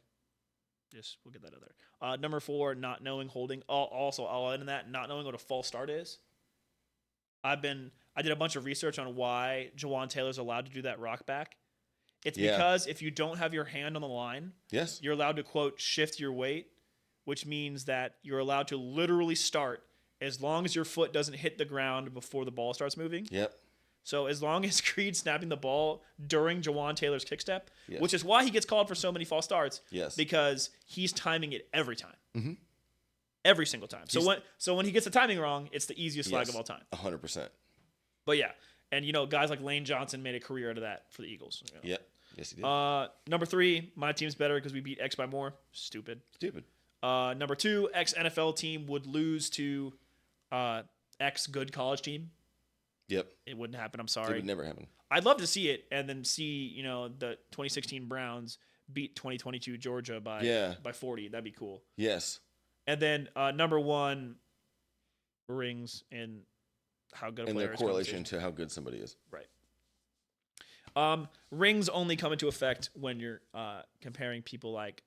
we'll get that other. Number 4, not knowing holding. Also, I'll end in that, not knowing what a false start is. I did a bunch of research on why Jawan Taylor's allowed to do that rock back. It's because if you don't have your hand on the line, you're allowed to, quote, shift your weight, which means that you're allowed to literally start as long as your foot doesn't hit the ground before the ball starts moving. Yep. So as long as Creed's snapping the ball during Jawan Taylor's kick step, which is why he gets called for so many false starts, because he's timing it every time. Mm-hmm. Every single time. So when he gets the timing wrong, it's the easiest flag of all time. 100%. But yeah, and guys like Lane Johnson made a career out of that for the Eagles. Yep. Yes, he did. Number 3, my team's better because we beat X by more. Stupid. Number 2, X NFL team would lose to X good college team. Yep. It wouldn't happen. I'm sorry. It would never happen. I'd love to see it and then see, the 2016 Browns beat 2022 Georgia by 40. That'd be cool. Yes. And then number 1, rings and how good a And player their is. correlation to how good somebody is. Right. Rings only come into effect when you're comparing people like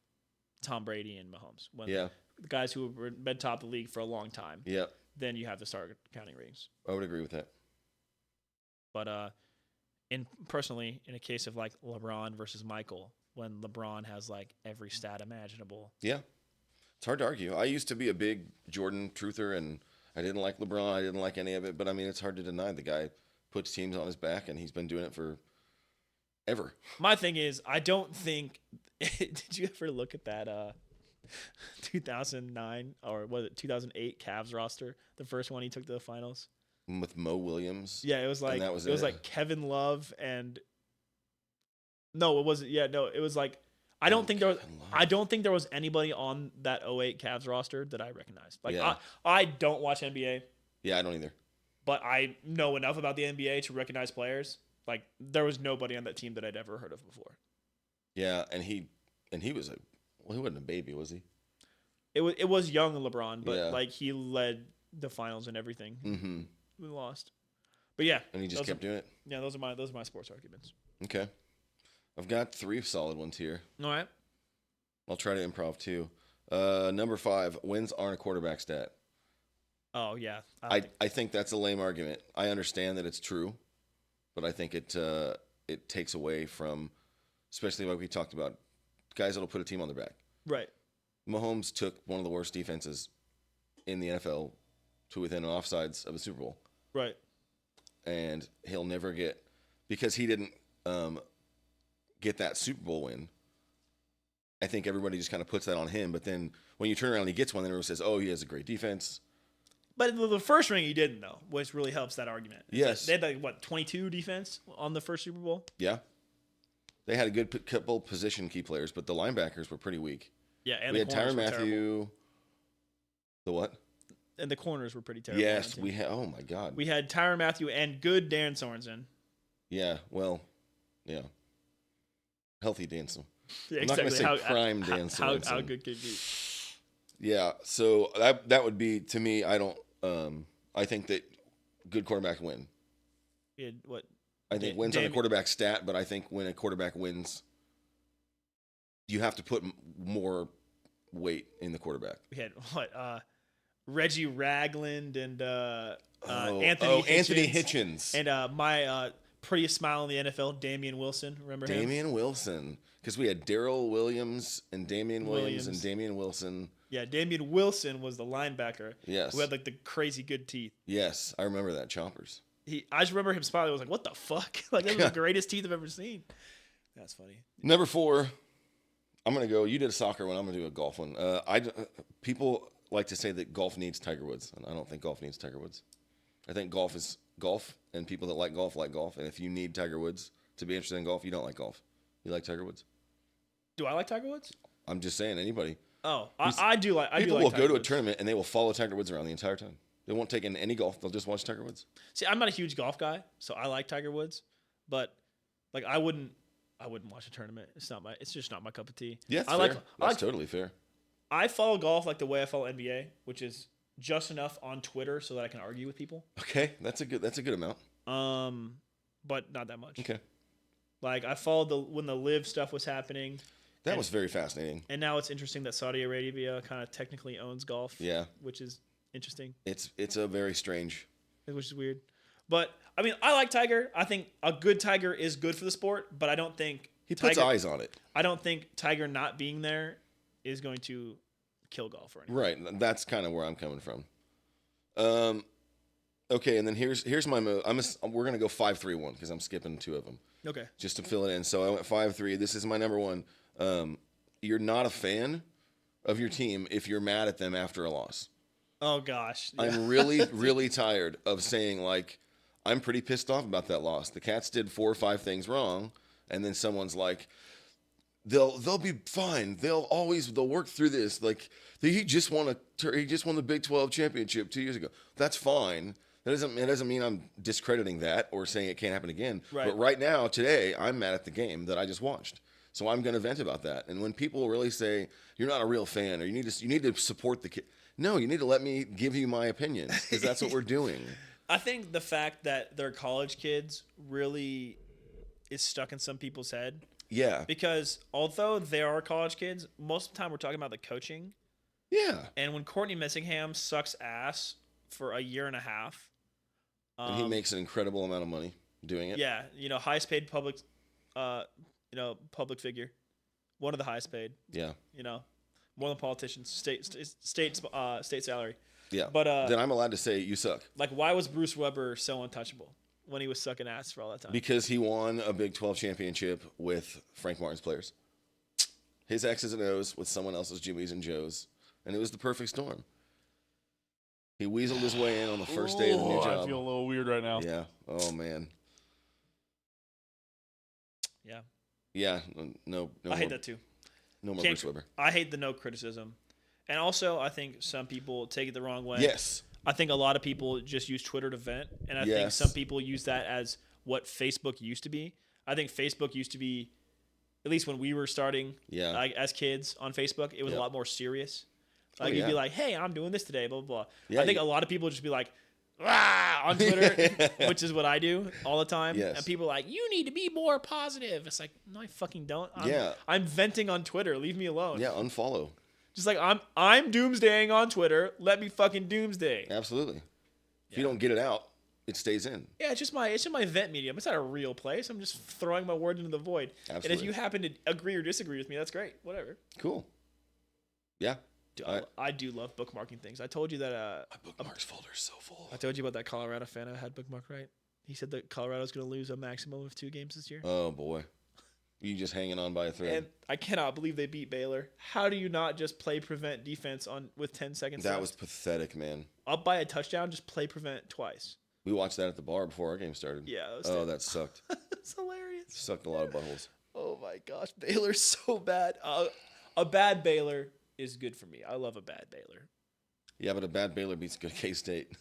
Tom Brady and Mahomes. When Yeah. the guys who have been top of the league for a long time. Yeah. Then you have to start counting rings. I would agree with that. But personally, in a case of like LeBron versus Michael, when LeBron has like every stat imaginable. Yeah. It's hard to argue. I used to be a big Jordan truther, and I didn't like LeBron. I didn't like any of it. But, I mean, it's hard to deny the guy puts teams on his back, and he's been doing it for ever. My thing is, I don't think – did you ever look at that 2009 or was it 2008 Cavs roster, the first one he took to the finals? With Mo Williams. Yeah, it was like that was it was like Kevin Love and – no, it wasn't – yeah, no, it was like – I don't think there was anybody on that 08 Cavs roster that I recognized. Like Yeah. I don't watch NBA, Yeah, I don't either. but I know enough about the NBA to recognize players. Like there was nobody on that team that I'd ever heard of before. Yeah, and he was he wasn't a baby, was he? It was young LeBron, but Yeah. like he led the finals and everything. Mm-hmm. We lost, but yeah, And he just kept doing it. Yeah, those are my sports arguments. Okay. I've got 3 solid ones here. All right. I'll try to improv too. Number 5, wins aren't a quarterback stat. Oh yeah, I think that's a lame argument. I understand that it's true, but I think it takes away from, especially like we talked about, guys that'll put a team on their back. right. Mahomes took one of the worst defenses in the NFL to within an offsides of a Super Bowl, Right. and he'll never get, because he didn't get that Super Bowl win. I think everybody just kind of puts that on him, but then when you turn around and he gets one, then everyone says, "Oh, he has a great defense." But the first ring he didn't though, which really helps that argument. Yes. They had like what 22 defense on the first Super Bowl. Yeah, they had a good couple position key players, but the linebackers were pretty weak. Yeah, and We the had corners Tyrann were terrible. Matthew. The what? And the corners were pretty terrible. Yes, we had. Oh my God. We had Tyrann Matthew and good Darren Sorensen. Yeah. Well. Yeah. Healthy Danson. Yeah, I'm not gonna say prime Dan How Sorensen. good could he be? Yeah. So that would be, to me. I don't. I think that good quarterbacks win. We had what? I think wins on a quarterback stat, but I think when a quarterback wins, you have to put more weight in the quarterback. We had what? Reggie Ragland and Anthony Hitchens. And my prettiest smile in the NFL, Damian Wilson. Remember him? Damian Wilson. Because we had Darrell Williams and Damian Williams and Damian Wilson. Yeah, Damian Wilson was the linebacker. Yes. Who had like the crazy good teeth. Yes, I remember that. Chompers. I just remember him smiling. I was like, what the fuck? Like, that was the greatest teeth I've ever seen. That's funny. Number 4, I'm going to go. You did a soccer one. I'm going to do a golf one. People like to say that golf needs Tiger Woods, and I don't think golf needs Tiger Woods. I think golf is golf, and people that like golf. And if you need Tiger Woods to be interested in golf, you don't like golf. You like Tiger Woods? Do I like Tiger Woods? I'm just saying, anybody. Oh, I do like. People will Tiger go to a Woods. tournament and they will follow Tiger Woods around the entire time. They won't take in any golf. They'll just watch Tiger Woods. See, I'm not a huge golf guy, so I like Tiger Woods, but like I wouldn't watch a tournament. It's just not my cup of tea. Yeah, that's totally fair. I follow golf like the way I follow NBA, which is just enough on Twitter so that I can argue with people. Okay, that's a good amount. But not that much. Okay. Like I followed when the live stuff was happening. That was very fascinating. And now it's interesting that Saudi Arabia kind of technically owns golf. Yeah. Which is interesting. It's a very strange. Which is weird. But I mean, I like Tiger. I think a good Tiger is good for the sport, but I don't think he puts eyes on it. I don't think Tiger not being there is going to kill golf or anything. Right. That's kind of where I'm coming from. Okay, and then here's my move. We're gonna go 5-3-1 because I'm skipping 2 of them. Okay. Just to fill it in. So I went 5-3. This is my number 1. You're not a fan of your team if you're mad at them after a loss. Oh gosh. Yeah. I'm really, really tired of saying, like, I'm pretty pissed off about that loss. The Cats did 4 or 5 things wrong, and then someone's like, they'll be fine. They'll work through this. Like, he just won the Big 12 championship 2 years ago. That's fine. It doesn't mean I'm discrediting that or saying it can't happen again. Right. But right now, today, I'm mad at the game that I just watched. So I'm going to vent about that. And when people really say you're not a real fan or you need to support the kid, No, you need to let me give you my opinions because that's what we're doing. I think the fact that they're college kids really is stuck in some people's head. Yeah. Because although they are college kids, most of the time we're talking about the coaching. Yeah. And when Courtney Messingham sucks ass for a year and a half. And he makes an incredible amount of money doing it. Yeah. Highest paid public figure. One of the highest paid. Yeah. More than politicians. State salary. Yeah. But then I'm allowed to say you suck. Like, why was Bruce Weber so untouchable when he was sucking ass for all that time? Because he won a Big 12 championship with Frank Martin's players. His X's and O's with someone else's Jimmy's and Joe's. And it was the perfect storm. He weaseled his way in on the first day of the new job. I feel a little weird right now. Yeah. Oh, man. Yeah. Yeah. No. I hate that too. No more Bruce Weber. I hate the no criticism. And also, I think some people take it the wrong way. Yes. I think a lot of people just use Twitter to vent. And I think Yes. some people use that as what Facebook used to be. I think Facebook used to be, at least when we were starting as kids on Facebook, it was a lot more serious. Like, you'd be like, hey, I'm doing this today, blah, blah, blah. Yeah, I think a lot of people just be like, ah, on Twitter, which is what I do all the time. Yes. And people are like, you need to be more positive. It's like, no, I fucking don't. Yeah. I'm venting on Twitter. Leave me alone. Yeah, unfollow. Just like I'm doomsdaying on Twitter. Let me fucking doomsday. Absolutely. If you don't get it out, it stays in. Yeah, it's just my vent medium. It's not a real place. I'm just throwing my word into the void. Absolutely. And if you happen to agree or disagree with me, that's great. Whatever. Cool. Yeah. Dude, I do love bookmarking things. I told you that my bookmarks folder is so full. I told you about that Colorado fan I had bookmarked, right? He said that Colorado's going to lose a maximum of 2 games this year. Oh boy. You just hanging on by a thread. And I cannot believe they beat Baylor. How do you not just play prevent defense with 10 seconds left? That was pathetic, man. Up by a touchdown, just play prevent twice. We watched that at the bar before our game started. Yeah. That sucked. It's hilarious. Sucked a lot of buttholes. Oh my gosh, Baylor's so bad. A bad Baylor is good for me. I love a bad Baylor. Yeah, but a bad Baylor beats good K-State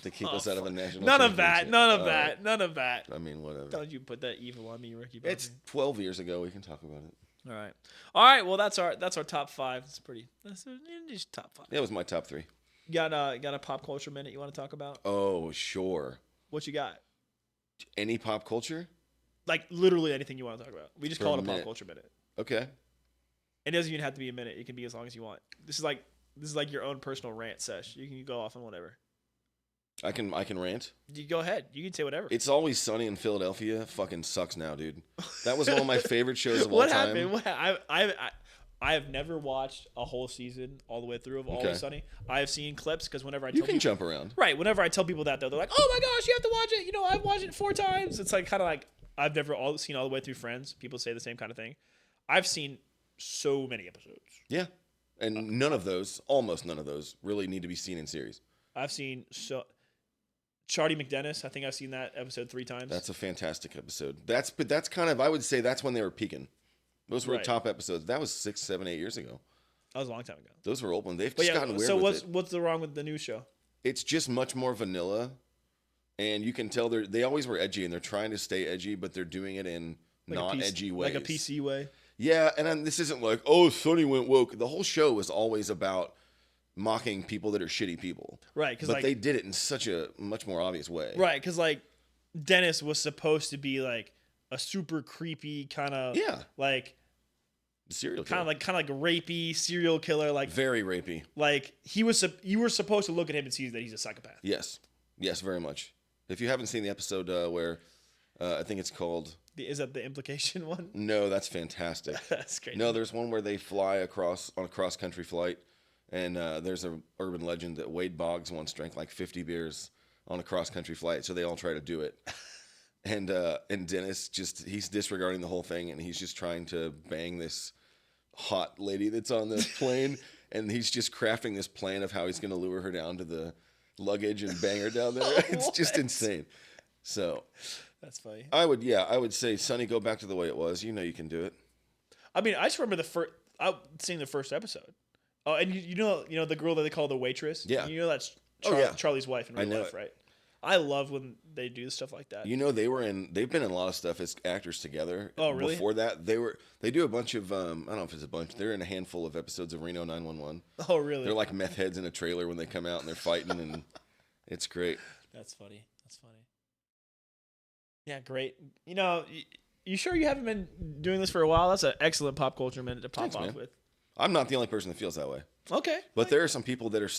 to keep us out of a national None of championship. None of that. I mean, whatever. Don't you put that evil on me, Ricky? It's 12 years ago. We can talk about it. All right. Well, that's our top 5. That's just top 5. Yeah, it was my top 3. You got a pop culture minute you want to talk about? Oh, sure. What you got? Any pop culture? Like literally anything you want to talk about. We just For call a it a pop minute. culture minute. Okay. It doesn't even have to be a minute. It can be as long as you want. This is like your own personal rant sesh. You can go off on whatever. I can rant. You go ahead. You can say whatever. It's Always Sunny in Philadelphia fucking sucks now, dude. That was one of my favorite shows of all what time. happened? What I have never watched a whole season all the way through of Always Sunny. I have seen clips because whenever I tell You can people, jump around. right, whenever I tell people that though, they're like, "Oh my gosh, you have to watch it." I've watched it 4 times. It's like kind of like I've never seen all the way through Friends. People say the same kind of thing. I've seen so many episodes. Yeah. And almost none of those, really need to be seen in series. I've seen Charlie McDennis. I think I've seen that episode 3 times. That's a fantastic episode. That's kind of, I would say that's when they were peaking. Those were Right. top episodes. That was 6, 7, 8 years ago. That was a long time ago. Those were open. They've But just yeah, gotten weird so with it. what's the wrong with the new show? It's just much more vanilla, and you can tell they always were edgy, and they're trying to stay edgy, but they're doing it in edgy ways. Like a PC way. Yeah, and this isn't like, oh, Sonny went woke. The whole show is always about mocking people that are shitty people. Right, but they did it in such a much more obvious way. Right, because like Dennis was supposed to be like a super creepy kind of like Serial killer. kind of like rapey serial killer, like very rapey. Like you were supposed to look at him and see that he's a psychopath. Yes, very much. If you haven't seen the episode where I think it's called. Is that the implication one? No, that's fantastic. That's great. No, there's one where they fly on a cross country flight, and there's an urban legend that Wade Boggs once drank like 50 beers on a cross country flight, so they all try to do it. And Dennis he's disregarding the whole thing, and he's just trying to bang this hot lady that's on the plane, and he's just crafting this plan of how he's going to lure her down to the luggage and bang her down there. It's just insane. So that's funny. I would say, Sonny, go back to the way it was. You know you can do it. I mean, I just remember seeing the first episode. Oh, and you know the girl that they call the waitress. Yeah. You know that's Charlie's wife in real life, right? I love when they do stuff like that. You know, they've been in a lot of stuff as actors together. Oh, really? Before that, they do a bunch of, I don't know if it's a bunch. They're in a handful of episodes of Reno 911. Oh, really? They're like meth heads in a trailer when they come out and they're fighting, and it's great. That's funny. Yeah, great. You know, you sure you haven't been doing this for a while? That's an excellent pop culture minute to pop Thanks, off man. with. I'm not the only person that feels that way. Okay. But there are some people that are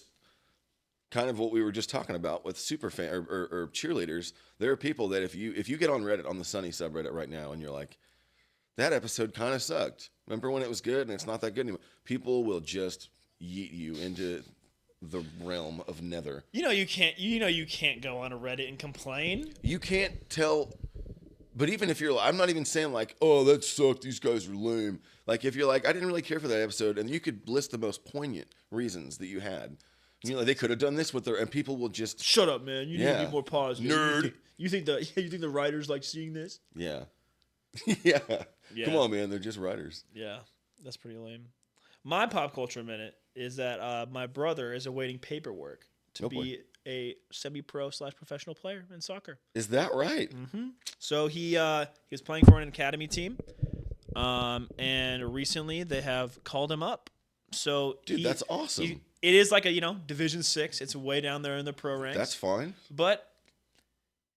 kind of what we were just talking about with super fan or cheerleaders. There are people that if you get on Reddit, on the Sunny subreddit right now, and you're like, that episode kind of sucked. Remember when it was good and it's not that good anymore? People will just yeet you into the realm of nether. You know you can't go on a Reddit and complain. You can't tell. But even if you're, I'm not even saying like, oh, that sucked, these guys are lame. Like if you're like, I didn't really care for that episode, and you could list the most poignant reasons that you had. You know, they could have done this with their, and people will just Shut up, man. You need to be more positive. Nerd. You think the writers like seeing this? yeah. yeah. Yeah. Come on, man. They're just writers. Yeah, that's pretty lame. My pop culture minute is that my brother is awaiting paperwork to be a semi-pro / professional player in soccer. Is that right? Mm-hmm. So he was playing for an academy team, and recently they have called him up. So Dude, that's awesome. It is like a Division 6. It's way down there in the pro ranks. That's fine. But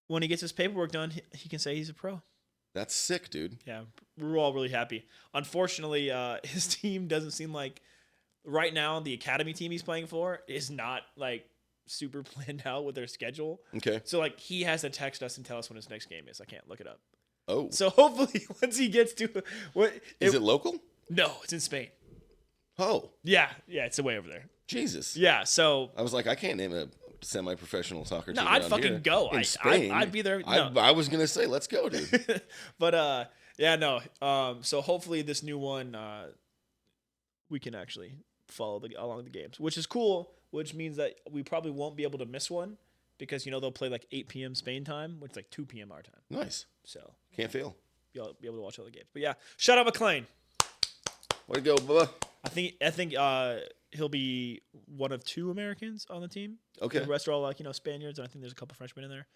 when he gets his paperwork done, he can say he's a pro. That's sick, dude. Yeah, we're all really happy. Unfortunately, his team doesn't seem like right now the academy team he's playing for is not like super planned out with their schedule. Okay. So like he has to text us and tell us when his next game is. I can't look it up. Oh. So hopefully once he gets to Is it local? No, it's in Spain. Oh. Yeah, it's way over there. Jesus. Yeah, so I was like, I can't name a semi-professional soccer team. no, I'd around fucking here. go. In Spain, I'd be there. No. I was gonna say, let's go, dude. But yeah, no. So hopefully this new one, we can actually follow along the games, which is cool. Which means that we probably won't be able to miss one because they'll play like 8 p.m. Spain time, which is like 2 p.m. our time. Nice. So Can't fail. you'll be able to watch all the games. But yeah, shout out McLean. Way to go, Bubba. I think he'll be one of 2 Americans on the team. Okay. The rest are all like Spaniards, and I think there's a couple Frenchmen in there.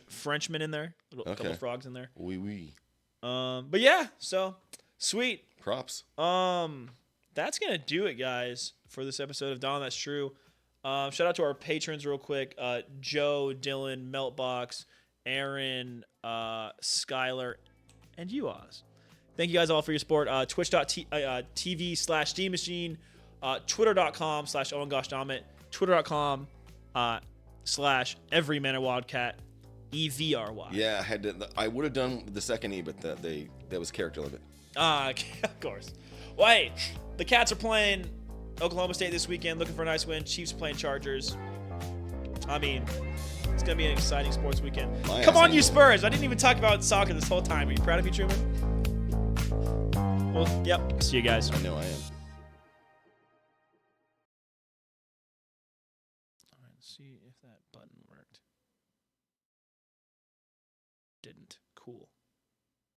Frenchmen in there. A couple frogs in there. Oui. But yeah, so sweet. Props. That's gonna do it, guys, for this episode of Dahm. That's true. Shout out to our patrons real quick. Joe, Dylan, Meltbox, Aaron, Skylar, and you, Oz. Thank you guys all for your support. Twitch.tv/DMachine, Twitter.com/OwenGoshDammit, Twitter.com/EveryManAWildcat, EVRY. Yeah, I would have done the second E, but that was character limit. Of course. Well, hey, the Cats are playing Oklahoma State this weekend, looking for a nice win. Chiefs playing Chargers. I mean, it's going to be an exciting sports weekend. Come on, you Spurs. I didn't even talk about soccer this whole time. Are you proud of me, Truman? Well, yep. See you guys. I know I am. All right, let's see if that button worked. Didn't. Cool.